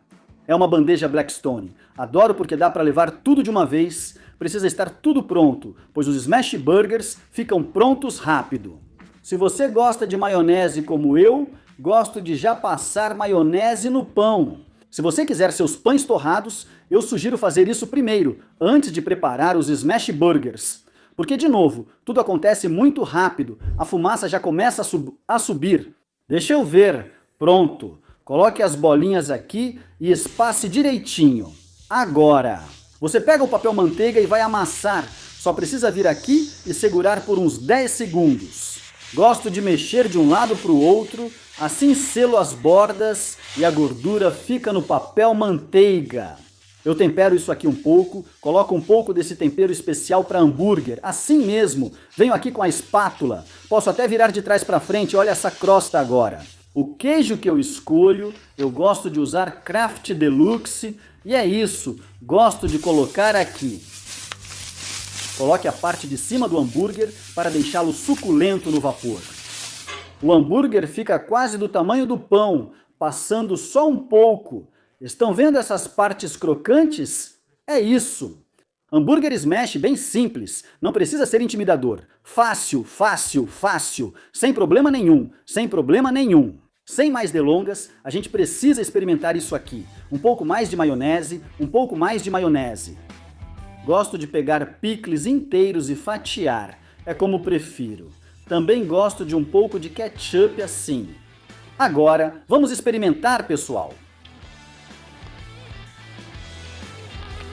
É uma bandeja Blackstone. Adoro porque dá para levar tudo de uma vez. Precisa estar tudo pronto, pois os smash burgers ficam prontos rápido. Se você gosta de maionese como eu, gosto de já passar maionese no pão. Se você quiser seus pães torrados, eu sugiro fazer isso primeiro, antes de preparar os smash burgers. Porque, de novo, tudo acontece muito rápido, a fumaça já começa a subir. Deixa eu ver. Pronto. Coloque as bolinhas aqui e espace direitinho. Agora, você pega o papel manteiga e vai amassar. Só precisa vir aqui e segurar por uns 10 segundos. Gosto de mexer de um lado para o outro, assim selo as bordas e a gordura fica no papel manteiga. Eu tempero isso aqui um pouco, coloco um pouco desse tempero especial para hambúrguer, assim mesmo. Venho aqui com a espátula, posso até virar de trás para frente, olha essa crosta agora. O queijo que eu escolho, eu gosto de usar Kraft Deluxe e é isso, gosto de colocar aqui. Coloque a parte de cima do hambúrguer para deixá-lo suculento no vapor. O hambúrguer fica quase do tamanho do pão, passando só um pouco. Estão vendo essas partes crocantes? É isso. Hambúrguer smash bem simples, não precisa ser intimidador. Fácil, fácil, fácil, sem problema nenhum, sem problema nenhum. Sem mais delongas, a gente precisa experimentar isso aqui. Um pouco mais de maionese, um pouco mais de maionese. Gosto de pegar picles inteiros e fatiar, é como prefiro. Também gosto de um pouco de ketchup assim. Agora, vamos experimentar, pessoal.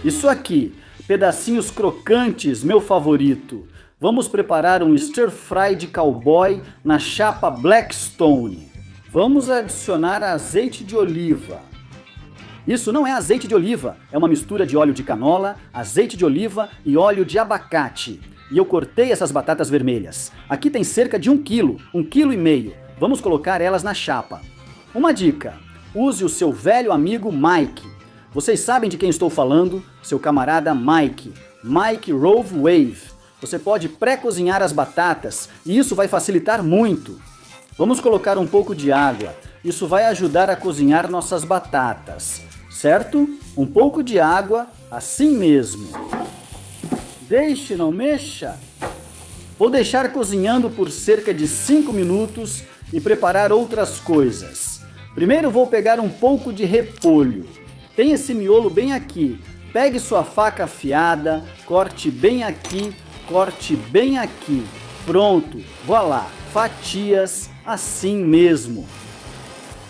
Isso aqui, pedacinhos crocantes, meu favorito. Vamos preparar um stir fry de cowboy na chapa Blackstone. Vamos adicionar azeite de oliva. Isso não é azeite de oliva, é uma mistura de óleo de canola, azeite de oliva e óleo de abacate. E eu cortei essas batatas vermelhas. Aqui tem cerca de 1 quilo, 1,5 kg. Vamos colocar elas na chapa. Uma dica, use o seu velho amigo Mike. Vocês sabem de quem estou falando? Seu camarada Mike. Mike Rove Wave. Você pode pré-cozinhar as batatas e isso vai facilitar muito. Vamos colocar um pouco de água. Isso vai ajudar a cozinhar nossas batatas, certo? Um pouco de água, assim mesmo. Deixe, não mexa. Vou deixar cozinhando por cerca de 5 minutos e preparar outras coisas. Primeiro vou pegar um pouco de repolho. Tem esse miolo bem aqui. Pegue sua faca afiada, corte bem aqui, corte bem aqui. Pronto, voilá, fatias, assim mesmo.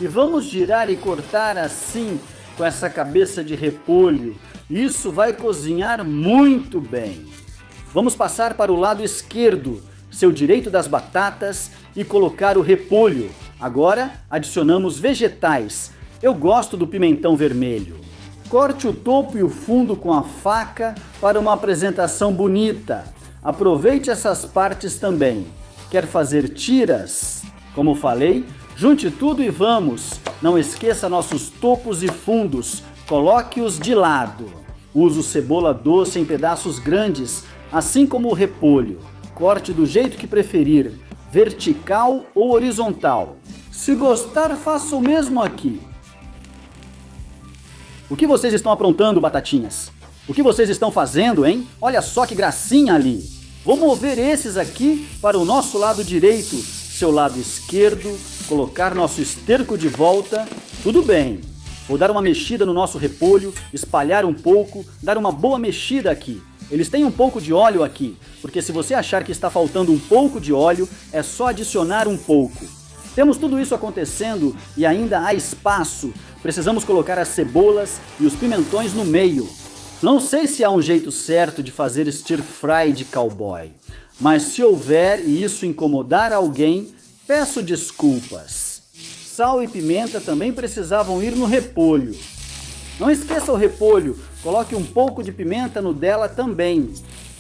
E vamos girar e cortar assim, com essa cabeça de repolho. Isso vai cozinhar muito bem. Vamos passar para o lado esquerdo, seu direito das batatas, e colocar o repolho. Agora adicionamos vegetais. Eu gosto do pimentão vermelho. Corte o topo e o fundo com a faca para uma apresentação bonita. Aproveite essas partes também. Quer fazer tiras? Como falei, junte tudo e vamos. Não esqueça nossos topos e fundos. Coloque-os de lado. Uso cebola doce em pedaços grandes, assim como o repolho. Corte do jeito que preferir, vertical ou horizontal. Se gostar, faça o mesmo aqui. O que vocês estão aprontando, batatinhas? O que vocês estão fazendo, hein? Olha só que gracinha ali. Vou mover esses aqui para o nosso lado direito, seu lado esquerdo, colocar nosso esterco de volta. Tudo bem. Vou dar uma mexida no nosso repolho, espalhar um pouco, dar uma boa mexida aqui. Eles têm um pouco de óleo aqui, porque se você achar que está faltando um pouco de óleo, é só adicionar um pouco. Temos tudo isso acontecendo e ainda há espaço. Precisamos colocar as cebolas e os pimentões no meio. Não sei se há um jeito certo de fazer stir fry de cowboy, mas se houver e isso incomodar alguém, peço desculpas. Sal e pimenta também precisavam ir no repolho. Não esqueça o repolho, coloque um pouco de pimenta no dela também.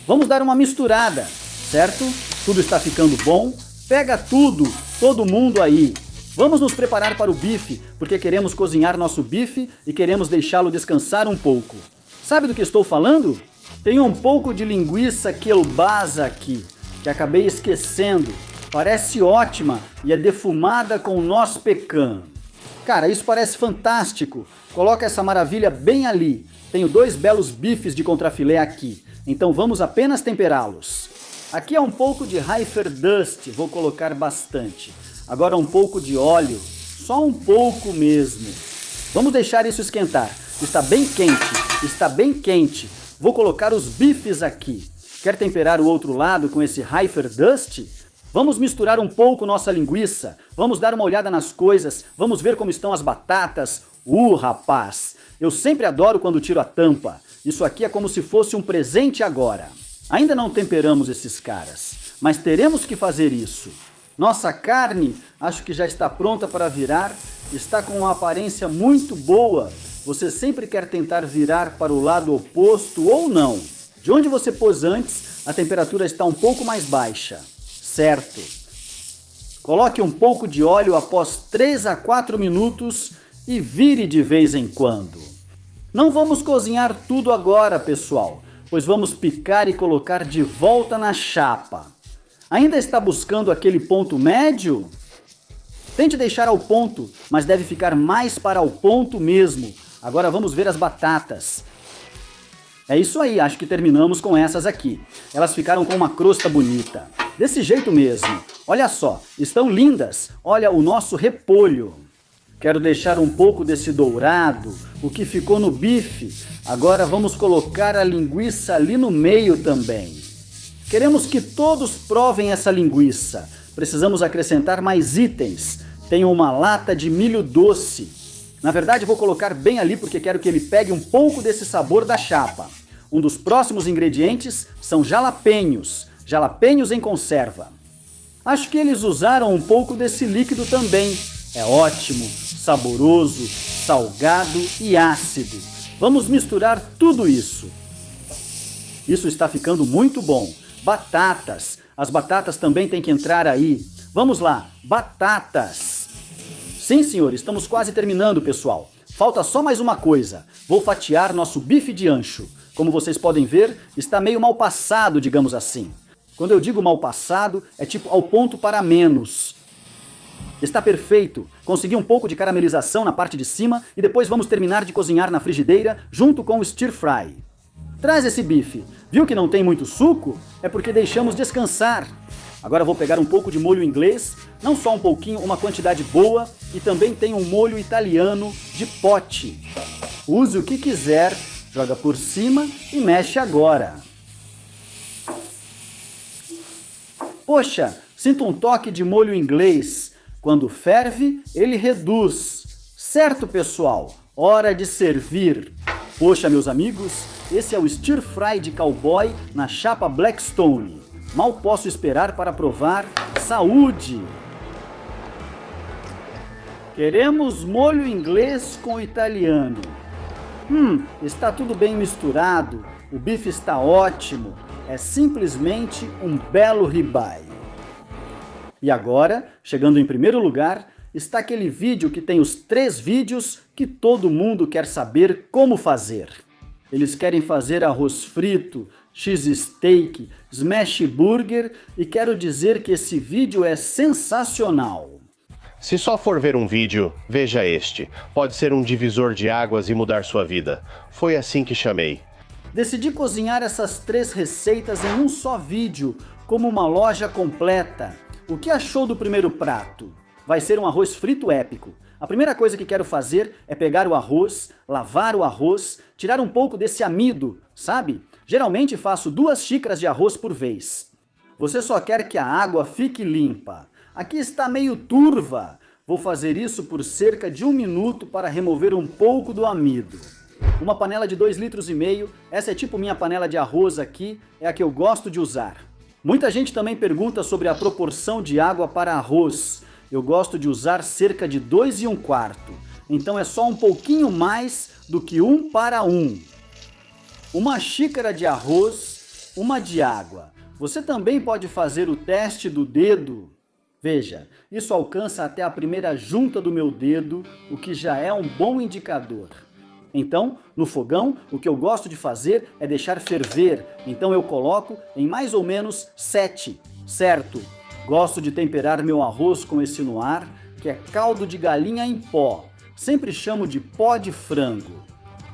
Vamos dar uma misturada, certo? Tudo está ficando bom. Pega tudo, todo mundo aí. Vamos nos preparar para o bife, porque queremos cozinhar nosso bife e queremos deixá-lo descansar um pouco. Sabe do que estou falando? Tem um pouco de linguiça kielbasa aqui, que acabei esquecendo. Parece ótima e é defumada com noz pecan. Cara, isso parece fantástico. Coloca essa maravilha bem ali. Tenho 2 belos bifes de contrafilé aqui, então vamos apenas temperá-los. Aqui é um pouco de Heiferdust, vou colocar bastante. Agora um pouco de óleo, só um pouco mesmo. Vamos deixar isso esquentar. Está bem quente, está bem quente. Vou colocar os bifes aqui. Quer temperar o outro lado com esse Heiferdust? Vamos misturar um pouco nossa linguiça, vamos dar uma olhada nas coisas, vamos ver como estão as batatas. Rapaz, eu sempre adoro quando tiro a tampa. Isso aqui é como se fosse um presente agora. Ainda não temperamos esses caras, mas teremos que fazer isso. Nossa carne, acho que já está pronta para virar, está com uma aparência muito boa. Você sempre quer tentar virar para o lado oposto ou não. De onde você pôs antes, a temperatura está um pouco mais baixa. Certo. Coloque um pouco de óleo após 3 a 4 minutos e vire de vez em quando. Não vamos cozinhar tudo agora, pessoal, pois vamos picar e colocar de volta na chapa. Ainda está buscando aquele ponto médio? Tente deixar ao ponto, mas deve ficar mais para o ponto mesmo. Agora vamos ver as batatas. É isso aí, acho que terminamos com essas aqui. Elas ficaram com uma crosta bonita. Desse jeito mesmo. Olha só, estão lindas. Olha o nosso repolho. Quero deixar um pouco desse dourado, o que ficou no bife. Agora vamos colocar a linguiça ali no meio também. Queremos que todos provem essa linguiça. Precisamos acrescentar mais itens. Tenho uma lata de milho doce. Na verdade, vou colocar bem ali porque quero que ele pegue um pouco desse sabor da chapa. Um dos próximos ingredientes são jalapenhos. Jalapenhos em conserva. Acho que eles usaram um pouco desse líquido também. É ótimo, saboroso, salgado e ácido. Vamos misturar tudo isso. Isso está ficando muito bom. Batatas. As batatas também têm que entrar aí. Vamos lá, batatas. Sim, senhor, estamos quase terminando, pessoal. Falta só mais uma coisa. Vou fatiar nosso bife de ancho. Como vocês podem ver, está meio mal passado, digamos assim. Quando eu digo mal passado, é tipo ao ponto para menos. Está perfeito. Consegui um pouco de caramelização na parte de cima e depois vamos terminar de cozinhar na frigideira junto com o stir fry. Traz esse bife. Viu que não tem muito suco? É porque deixamos descansar. Agora vou pegar um pouco de molho inglês, não só um pouquinho, uma quantidade boa, e também tem um molho italiano de pote. Use o que quiser, joga por cima e mexe agora. Poxa, sinto um toque de molho inglês. Quando ferve, ele reduz. Certo, pessoal? Hora de servir. Poxa, meus amigos, esse é o stir fry de cowboy na chapa Blackstone. Mal posso esperar para provar. Saúde! Queremos molho inglês com italiano. Está tudo bem misturado. O bife está ótimo. É simplesmente um belo ribeye. E agora, chegando em primeiro lugar, está aquele vídeo que tem os 3 vídeos que todo mundo quer saber como fazer. Eles querem fazer arroz frito, cheesesteak, smash burger e quero dizer que esse vídeo é sensacional. Se só for ver um vídeo, veja este. Pode ser um divisor de águas e mudar sua vida. Foi assim que chamei. Decidi cozinhar essas 3 receitas em um só vídeo, como uma loja completa. O que achou do primeiro prato? Vai ser um arroz frito épico. A primeira coisa que quero fazer é pegar o arroz, lavar o arroz, tirar um pouco desse amido, sabe? Geralmente faço 2 xícaras de arroz por vez. Você só quer que a água fique limpa. Aqui está meio turva. Vou fazer isso por cerca de 1 minuto para remover um pouco do amido. Uma panela de 2,5 litros, essa é tipo minha panela de arroz aqui, é a que eu gosto de usar. Muita gente também pergunta sobre a proporção de água para arroz. Eu gosto de usar cerca de 2 1/4, então é só um pouquinho mais do que 1 para 1. Uma xícara de arroz, uma de água. Você também pode fazer o teste do dedo. Veja, isso alcança até a primeira junta do meu dedo, o que já é um bom indicador. Então, no fogão, o que eu gosto de fazer é deixar ferver, então eu coloco em mais ou menos 7, certo? Gosto de temperar meu arroz com esse noir, que é caldo de galinha em pó. sempre chamo de pó de frango.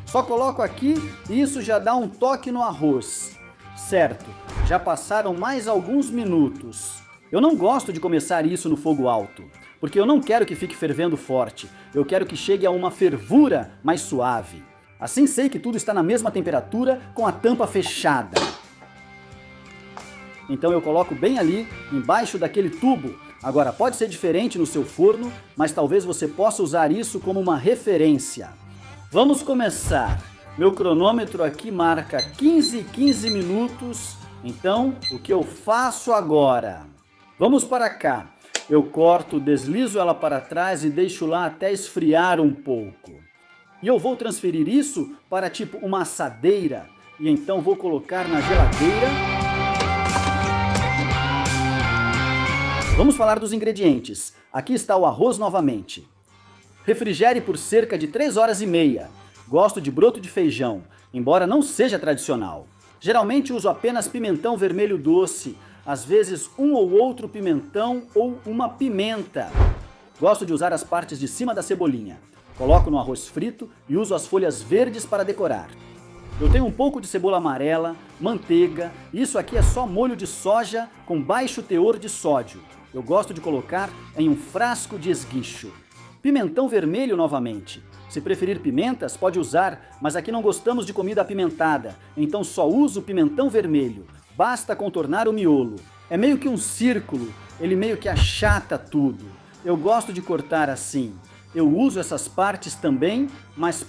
Só coloco aqui e isso já dá um toque no arroz. Certo, já passaram mais alguns minutos. Eu não gosto de começar isso no fogo alto, porque eu não quero que fique fervendo forte. Eu quero que chegue a uma fervura mais suave. Assim sei que tudo está na mesma temperatura com a tampa fechada. Então eu coloco bem ali, embaixo daquele tubo. Agora pode ser diferente no seu forno, mas talvez você possa usar isso como uma referência. Vamos começar. Meu cronômetro aqui marca 15 minutos. Então, o que eu faço agora? Vamos para cá. Eu corto, deslizo ela para trás e deixo lá até esfriar um pouco. E eu vou transferir isso para tipo uma assadeira. E então vou colocar na geladeira. Vamos falar dos ingredientes. Aqui está o arroz novamente. Refrigere por cerca de 3 horas e meia. Gosto de broto de feijão, embora não seja tradicional. Geralmente uso apenas pimentão vermelho doce, às vezes um ou outro pimentão ou uma pimenta. Gosto de usar as partes de cima da cebolinha. Coloco no arroz frito e uso as folhas verdes para decorar. Eu tenho um pouco de cebola amarela, manteiga, isso aqui é só molho de soja com baixo teor de sódio. Eu gosto de colocar em um frasco de esguicho. Pimentão vermelho novamente. Se preferir pimentas, pode usar, mas aqui não gostamos de comida apimentada, então só uso pimentão vermelho. Basta contornar o miolo. É meio que um círculo, ele meio que achata tudo. Eu gosto de cortar assim. Eu uso essas partes também, mas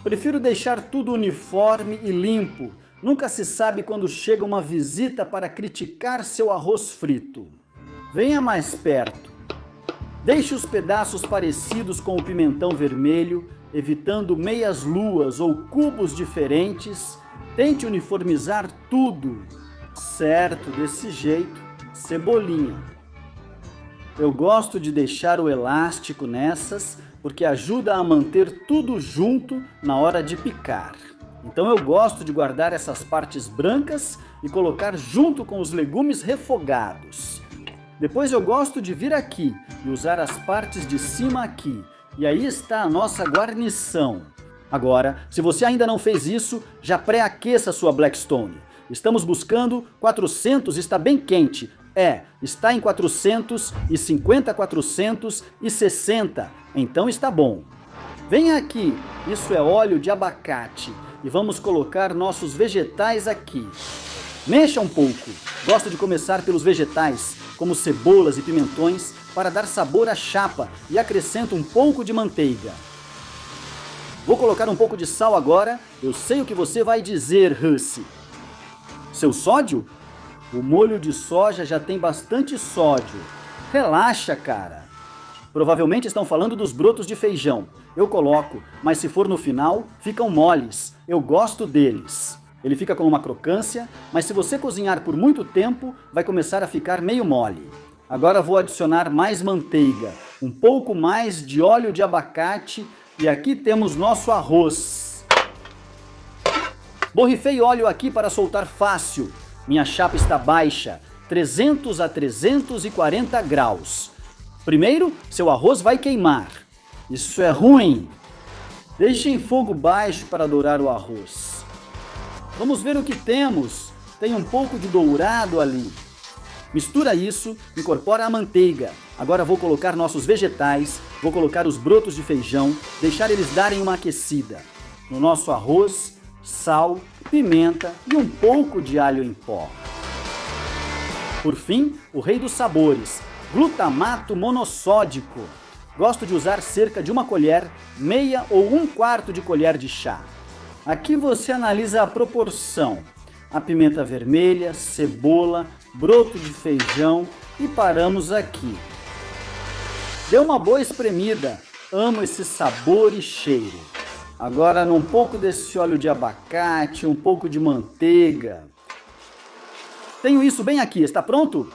prefiro deixar tudo uniforme e limpo. Nunca se sabe quando chega uma visita para criticar seu arroz frito. Venha mais perto. Deixe os pedaços parecidos com o pimentão vermelho, evitando meias luas ou cubos diferentes. Tente uniformizar tudo. Certo, desse jeito. Cebolinha. Eu gosto de deixar o elástico nessas, porque ajuda a manter tudo junto na hora de picar. Então eu gosto de guardar essas partes brancas e colocar junto com os legumes refogados. Depois eu gosto de vir aqui e usar as partes de cima aqui. E aí está a nossa guarnição. Agora, se você ainda não fez isso, já pré-aqueça sua Blackstone. Estamos buscando 400, está bem quente. Está em 450, 460, então está bom. Venha aqui, isso é óleo de abacate. E vamos colocar nossos vegetais aqui. Mexa um pouco. Gosto de começar pelos vegetais, como cebolas e pimentões, para dar sabor à chapa e acrescento um pouco de manteiga. Vou colocar um pouco de sal agora. Eu sei o que você vai dizer, Hussey. Seu sódio? O molho de soja já tem bastante sódio. Relaxa, cara. Provavelmente estão falando dos brotos de feijão. Eu coloco, mas se for no final, ficam moles. Eu gosto deles. Ele fica com uma crocância, mas se você cozinhar por muito tempo, vai começar a ficar meio mole. Agora vou adicionar mais manteiga, um pouco mais de óleo de abacate e aqui temos nosso arroz. Borrifei óleo aqui para soltar fácil. Minha chapa está baixa, 300 a 340 graus. Primeiro, seu arroz vai queimar. Isso é ruim. Deixe em fogo baixo para dourar o arroz. Vamos ver o que temos. Tem um pouco de dourado ali. Mistura isso, incorpora a manteiga. Agora vou colocar nossos vegetais, vou colocar os brotos de feijão, deixar eles darem uma aquecida. No nosso arroz, sal, pimenta e um pouco de alho em pó. Por fim, o rei dos sabores, glutamato monossódico. Gosto de usar cerca de 1 colher, meia ou 1/4 de colher de chá. Aqui você analisa a proporção. A pimenta vermelha, cebola, broto de feijão e paramos aqui. Dê uma boa espremida. Amo esse sabor e cheiro. Agora um pouco desse óleo de abacate, um pouco de manteiga. Tenho isso bem aqui, está pronto?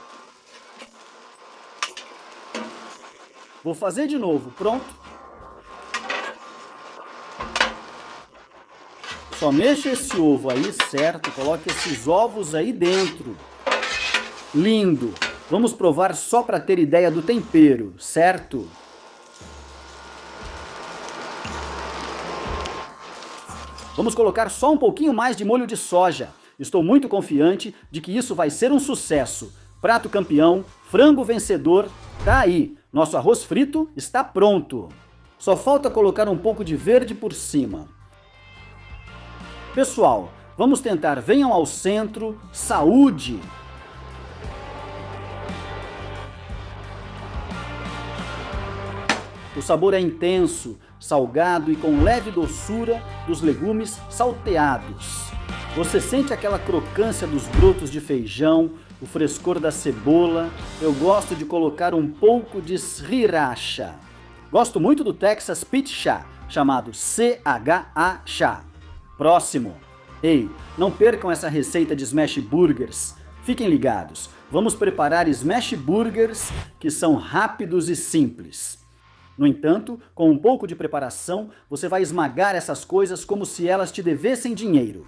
Vou fazer de novo, pronto? Só mexa esse ovo aí, certo? Coloque esses ovos aí dentro. Lindo! Vamos provar só para ter ideia do tempero, certo? Vamos colocar só um pouquinho mais de molho de soja. Estou muito confiante de que isso vai ser um sucesso. Prato campeão, frango vencedor, tá aí. Nosso arroz frito está pronto. Só falta colocar um pouco de verde por cima. Pessoal, vamos tentar. Venham ao centro. Saúde! O sabor é intenso, salgado e com leve doçura dos legumes salteados. Você sente aquela crocância dos brotos de feijão, o frescor da cebola. Eu gosto de colocar um pouco de sriracha. Gosto muito do Texas Pete Chá, chamado CHA Chá. Próximo. Ei, não percam essa receita de smash burgers. Fiquem ligados. Vamos preparar smash burgers que são rápidos e simples. No entanto, com um pouco de preparação, você vai esmagar essas coisas como se elas te devessem dinheiro.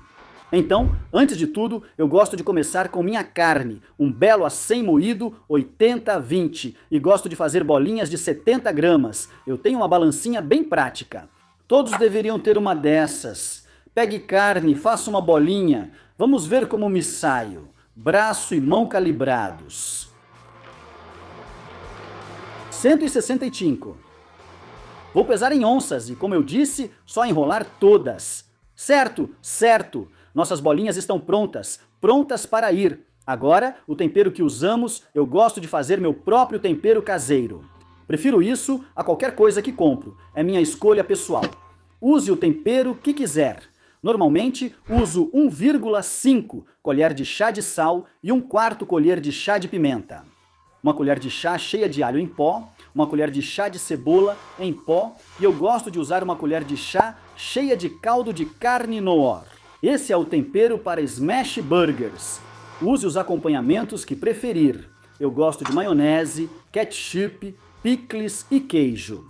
Então, antes de tudo, eu gosto de começar com minha carne, um belo acém moído 80-20, e gosto de fazer bolinhas de 70 gramas. Eu tenho uma balancinha bem prática. Todos deveriam ter uma dessas. Pegue carne, faça uma bolinha. Vamos ver como me saio. Braço e mão calibrados. 165. Vou pesar em onças e, como eu disse, só enrolar todas. Certo, certo. Nossas bolinhas estão prontas, prontas para ir. Agora, o tempero que usamos, eu gosto de fazer meu próprio tempero caseiro. Prefiro isso a qualquer coisa que compro. É minha escolha pessoal. Use o tempero que quiser. Normalmente, uso 1,5 colher de chá de sal e 1/4 colher de chá de pimenta. Uma colher de chá cheia de alho em pó, uma colher de chá de cebola em pó e eu gosto de usar uma colher de chá cheia de caldo de carne noir. Esse é o tempero para smash burgers. Use os acompanhamentos que preferir. Eu gosto de maionese, ketchup, picles e queijo.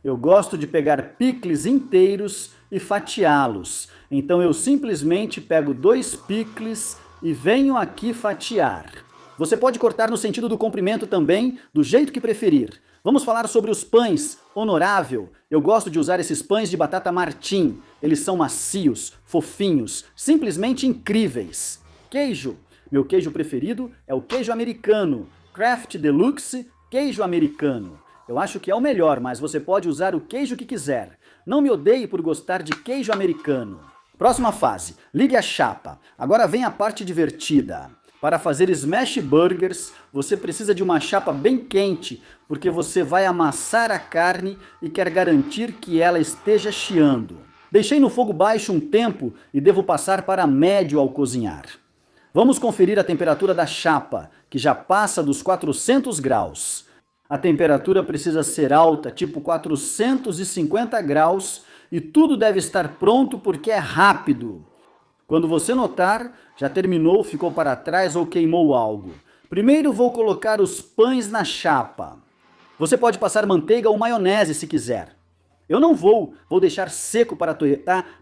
Eu gosto de pegar picles inteiros e fatiá-los. Então eu simplesmente pego 2 picles e venho aqui fatiar. Você pode cortar no sentido do comprimento também, do jeito que preferir. Vamos falar sobre os pães. Honorável. Eu gosto de usar esses pães de batata martim. Eles são macios, fofinhos, simplesmente incríveis. Queijo. Meu queijo preferido é o queijo americano. Kraft Deluxe, queijo americano. Eu acho que é o melhor, mas você pode usar o queijo que quiser. Não me odeie por gostar de queijo americano. Próxima fase. Ligue a chapa. Agora vem a parte divertida. Para fazer smash burgers, você precisa de uma chapa bem quente, porque você vai amassar a carne e quer garantir que ela esteja chiando. Deixei no fogo baixo um tempo e devo passar para médio ao cozinhar. Vamos conferir a temperatura da chapa, que já passa dos 400 graus. A temperatura precisa ser alta, tipo 450 graus, e tudo deve estar pronto porque é rápido. Quando você notar, já terminou, ficou para trás ou queimou algo. Primeiro vou colocar os pães na chapa. Você pode passar manteiga ou maionese se quiser. Eu não vou deixar seco para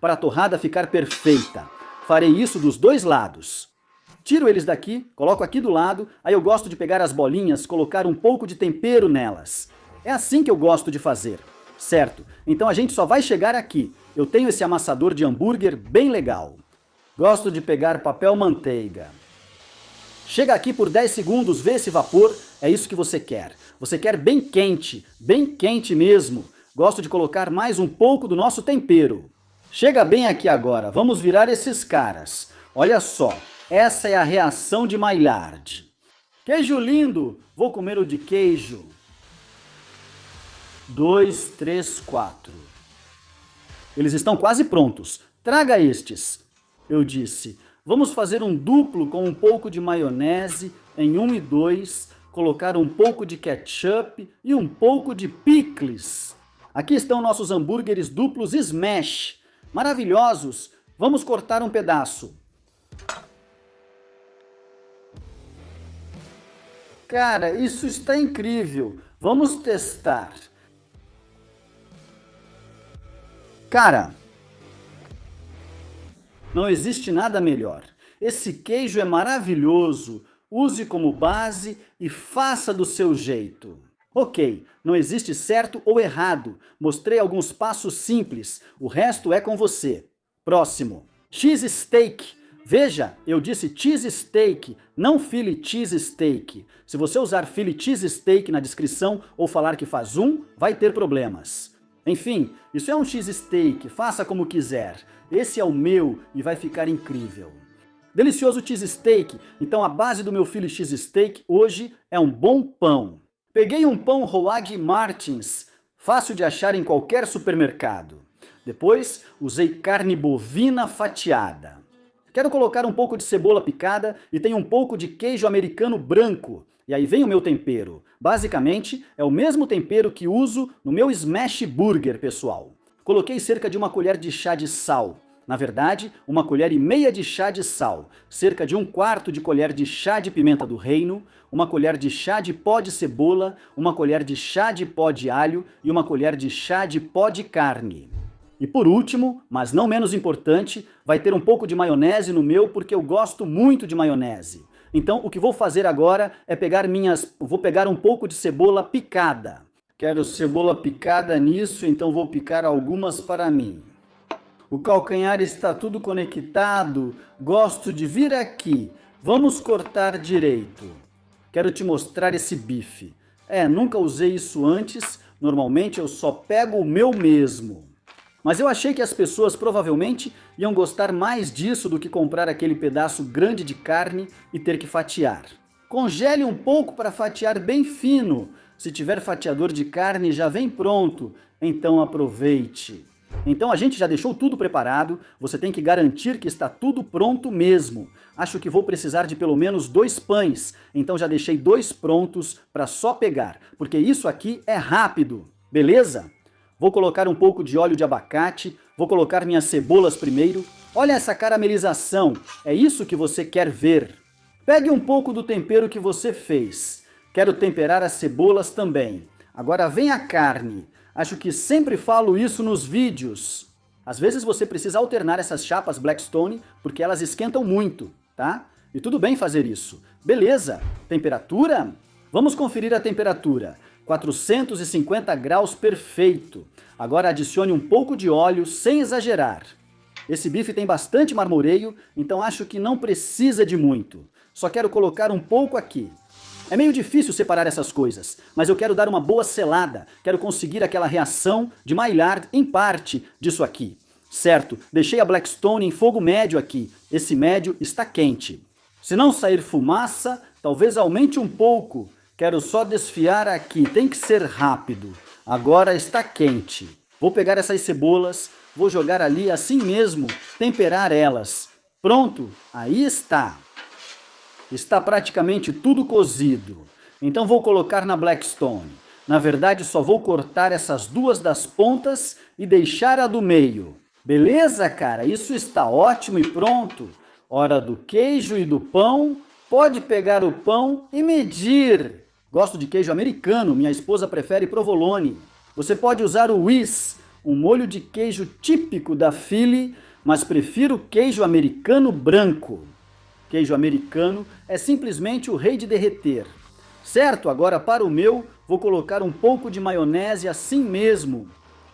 a torrada ficar perfeita. Farei isso dos dois lados. Tiro eles daqui, coloco aqui do lado, aí eu gosto de pegar as bolinhas, colocar um pouco de tempero nelas. É assim que eu gosto de fazer. Certo, então a gente só vai chegar aqui. Eu tenho esse amassador de hambúrguer bem legal. Gosto de pegar papel manteiga. Chega aqui por 10 segundos, vê esse vapor, é isso que você quer. Você quer bem quente mesmo. Gosto de colocar mais um pouco do nosso tempero. Chega bem aqui agora, vamos virar esses caras. Olha só, essa é a reação de Maillard. Queijo lindo, vou comer o de queijo. 2, 3, 4. Eles estão quase prontos. Traga estes. Eu disse, vamos fazer um duplo com um pouco de maionese em 1 e 2, colocar um pouco de ketchup e um pouco de picles. Aqui estão nossos hambúrgueres duplos smash. Maravilhosos! Vamos cortar um pedaço. Cara, isso está incrível. Vamos testar. Cara, não existe nada melhor. Esse queijo é maravilhoso. Use como base e faça do seu jeito. Ok, não existe certo ou errado. Mostrei alguns passos simples. O resto é com você. Próximo, cheese steak. Veja, eu disse cheese steak, não Philly cheese steak. Se você usar Philly cheese steak na descrição ou falar que faz vai ter problemas. Enfim, isso é um cheese steak, faça como quiser. Esse é o meu e vai ficar incrível. Delicioso cheese steak, então a base do meu Philly cheese steak hoje é um bom pão. Peguei um pão Roag Martins, fácil de achar em qualquer supermercado. Depois, usei carne bovina fatiada. Quero colocar um pouco de cebola picada e tem um pouco de queijo americano branco. E aí vem o meu tempero. Basicamente, é o mesmo tempero que uso no meu smash burger, pessoal. Coloquei cerca de 1 colher de chá de sal. Na verdade, 1,5 colher de chá de sal, cerca de 1/4 de colher de chá de pimenta do reino, 1 colher de chá de pó de cebola, 1 colher de chá de pó de alho e 1 colher de chá de pó de carne. E por último, mas não menos importante, vai ter um pouco de maionese no meu porque eu gosto muito de maionese. Então o que vou fazer agora é vou pegar um pouco de cebola picada. Quero cebola picada nisso, então vou picar algumas para mim. O calcanhar está tudo conectado, gosto de vir aqui. Vamos cortar direito. Quero te mostrar esse bife. Nunca usei isso antes, normalmente eu só pego o meu mesmo. Mas eu achei que as pessoas provavelmente iam gostar mais disso do que comprar aquele pedaço grande de carne e ter que fatiar. Congele um pouco para fatiar bem fino. Se tiver fatiador de carne já vem pronto, então aproveite. Então a gente já deixou tudo preparado, você tem que garantir que está tudo pronto mesmo. Acho que vou precisar de pelo menos 2 pães, então já deixei 2 prontos para só pegar, porque isso aqui é rápido, beleza? Vou colocar um pouco de óleo de abacate, vou colocar minhas cebolas primeiro. Olha essa caramelização, é isso que você quer ver. Pegue um pouco do tempero que você fez. Quero temperar as cebolas também. Agora vem a carne. Acho que sempre falo isso nos vídeos. Às vezes você precisa alternar essas chapas Blackstone porque elas esquentam muito, tá? E tudo bem fazer isso. Beleza. Temperatura? Vamos conferir a temperatura. 450 graus perfeito. Agora adicione um pouco de óleo sem exagerar. Esse bife tem bastante marmoreio, então acho que não precisa de muito. Só quero colocar um pouco aqui. É meio difícil separar essas coisas, mas eu quero dar uma boa selada, quero conseguir aquela reação de Maillard em parte disso aqui. Certo, deixei a Blackstone em fogo médio aqui, esse médio está quente. Se não sair fumaça, talvez aumente um pouco. Quero só desfiar aqui, tem que ser rápido. Agora está quente. Vou pegar essas cebolas, vou jogar ali assim mesmo, temperar elas. Pronto, aí está. Está praticamente tudo cozido. Então vou colocar na Blackstone. Na verdade, só vou cortar essas 2 das pontas e deixar a do meio. Beleza, cara? Isso está ótimo e pronto. Hora do queijo e do pão. Pode pegar o pão e medir. Gosto de queijo americano, minha esposa prefere provolone. Você pode usar o Whiz, um molho de queijo típico da Philly, mas prefiro queijo americano branco. Queijo americano é simplesmente o rei de derreter. Certo, agora para o meu, vou colocar um pouco de maionese assim mesmo.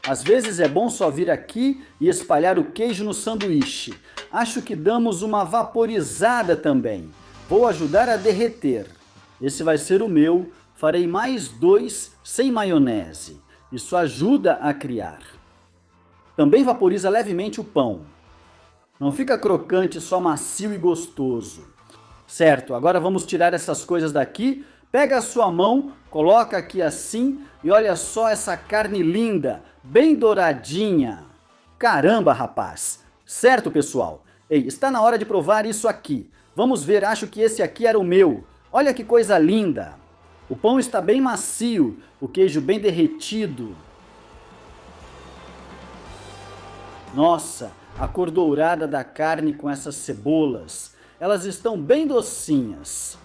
Às vezes é bom só vir aqui e espalhar o queijo no sanduíche. Acho que damos uma vaporizada também. Vou ajudar a derreter. Esse vai ser o meu, farei mais 2 sem maionese. Isso ajuda a criar. Também vaporiza levemente o pão. Não fica crocante, só macio e gostoso. Certo, agora vamos tirar essas coisas daqui. Pega a sua mão, coloca aqui assim e olha só essa carne linda, bem douradinha. Caramba, rapaz! Certo, pessoal? Ei, está na hora de provar isso aqui. Vamos ver, acho que esse aqui era o meu. Olha que coisa linda! O pão está bem macio, o queijo bem derretido. Nossa, a cor dourada da carne com essas cebolas. Elas estão bem docinhas.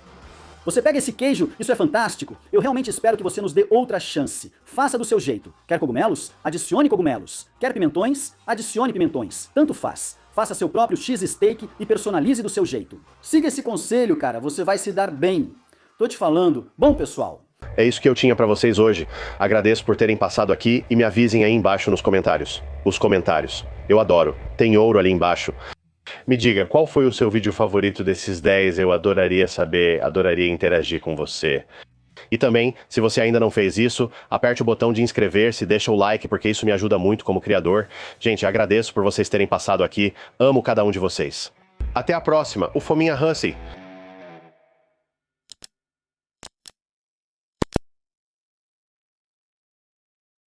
Você pega esse queijo, isso é fantástico. Eu realmente espero que você nos dê outra chance. Faça do seu jeito. Quer cogumelos? Adicione cogumelos. Quer pimentões? Adicione pimentões. Tanto faz. Faça seu próprio cheese steak e personalize do seu jeito. Siga esse conselho, cara, você vai se dar bem. Tô te falando. Bom, pessoal? É isso que eu tinha pra vocês hoje. Agradeço por terem passado aqui e me avisem aí embaixo nos comentários. os comentários. Eu adoro. Tem ouro ali embaixo. Me diga, qual foi o seu vídeo favorito desses 10? Eu adoraria saber, adoraria interagir com você. E também, se você ainda não fez isso, aperte o botão de inscrever-se, deixa o like, porque isso me ajuda muito como criador. Gente, agradeço por vocês terem passado aqui. Amo cada um de vocês. Até a próxima. O Fominha Hussey.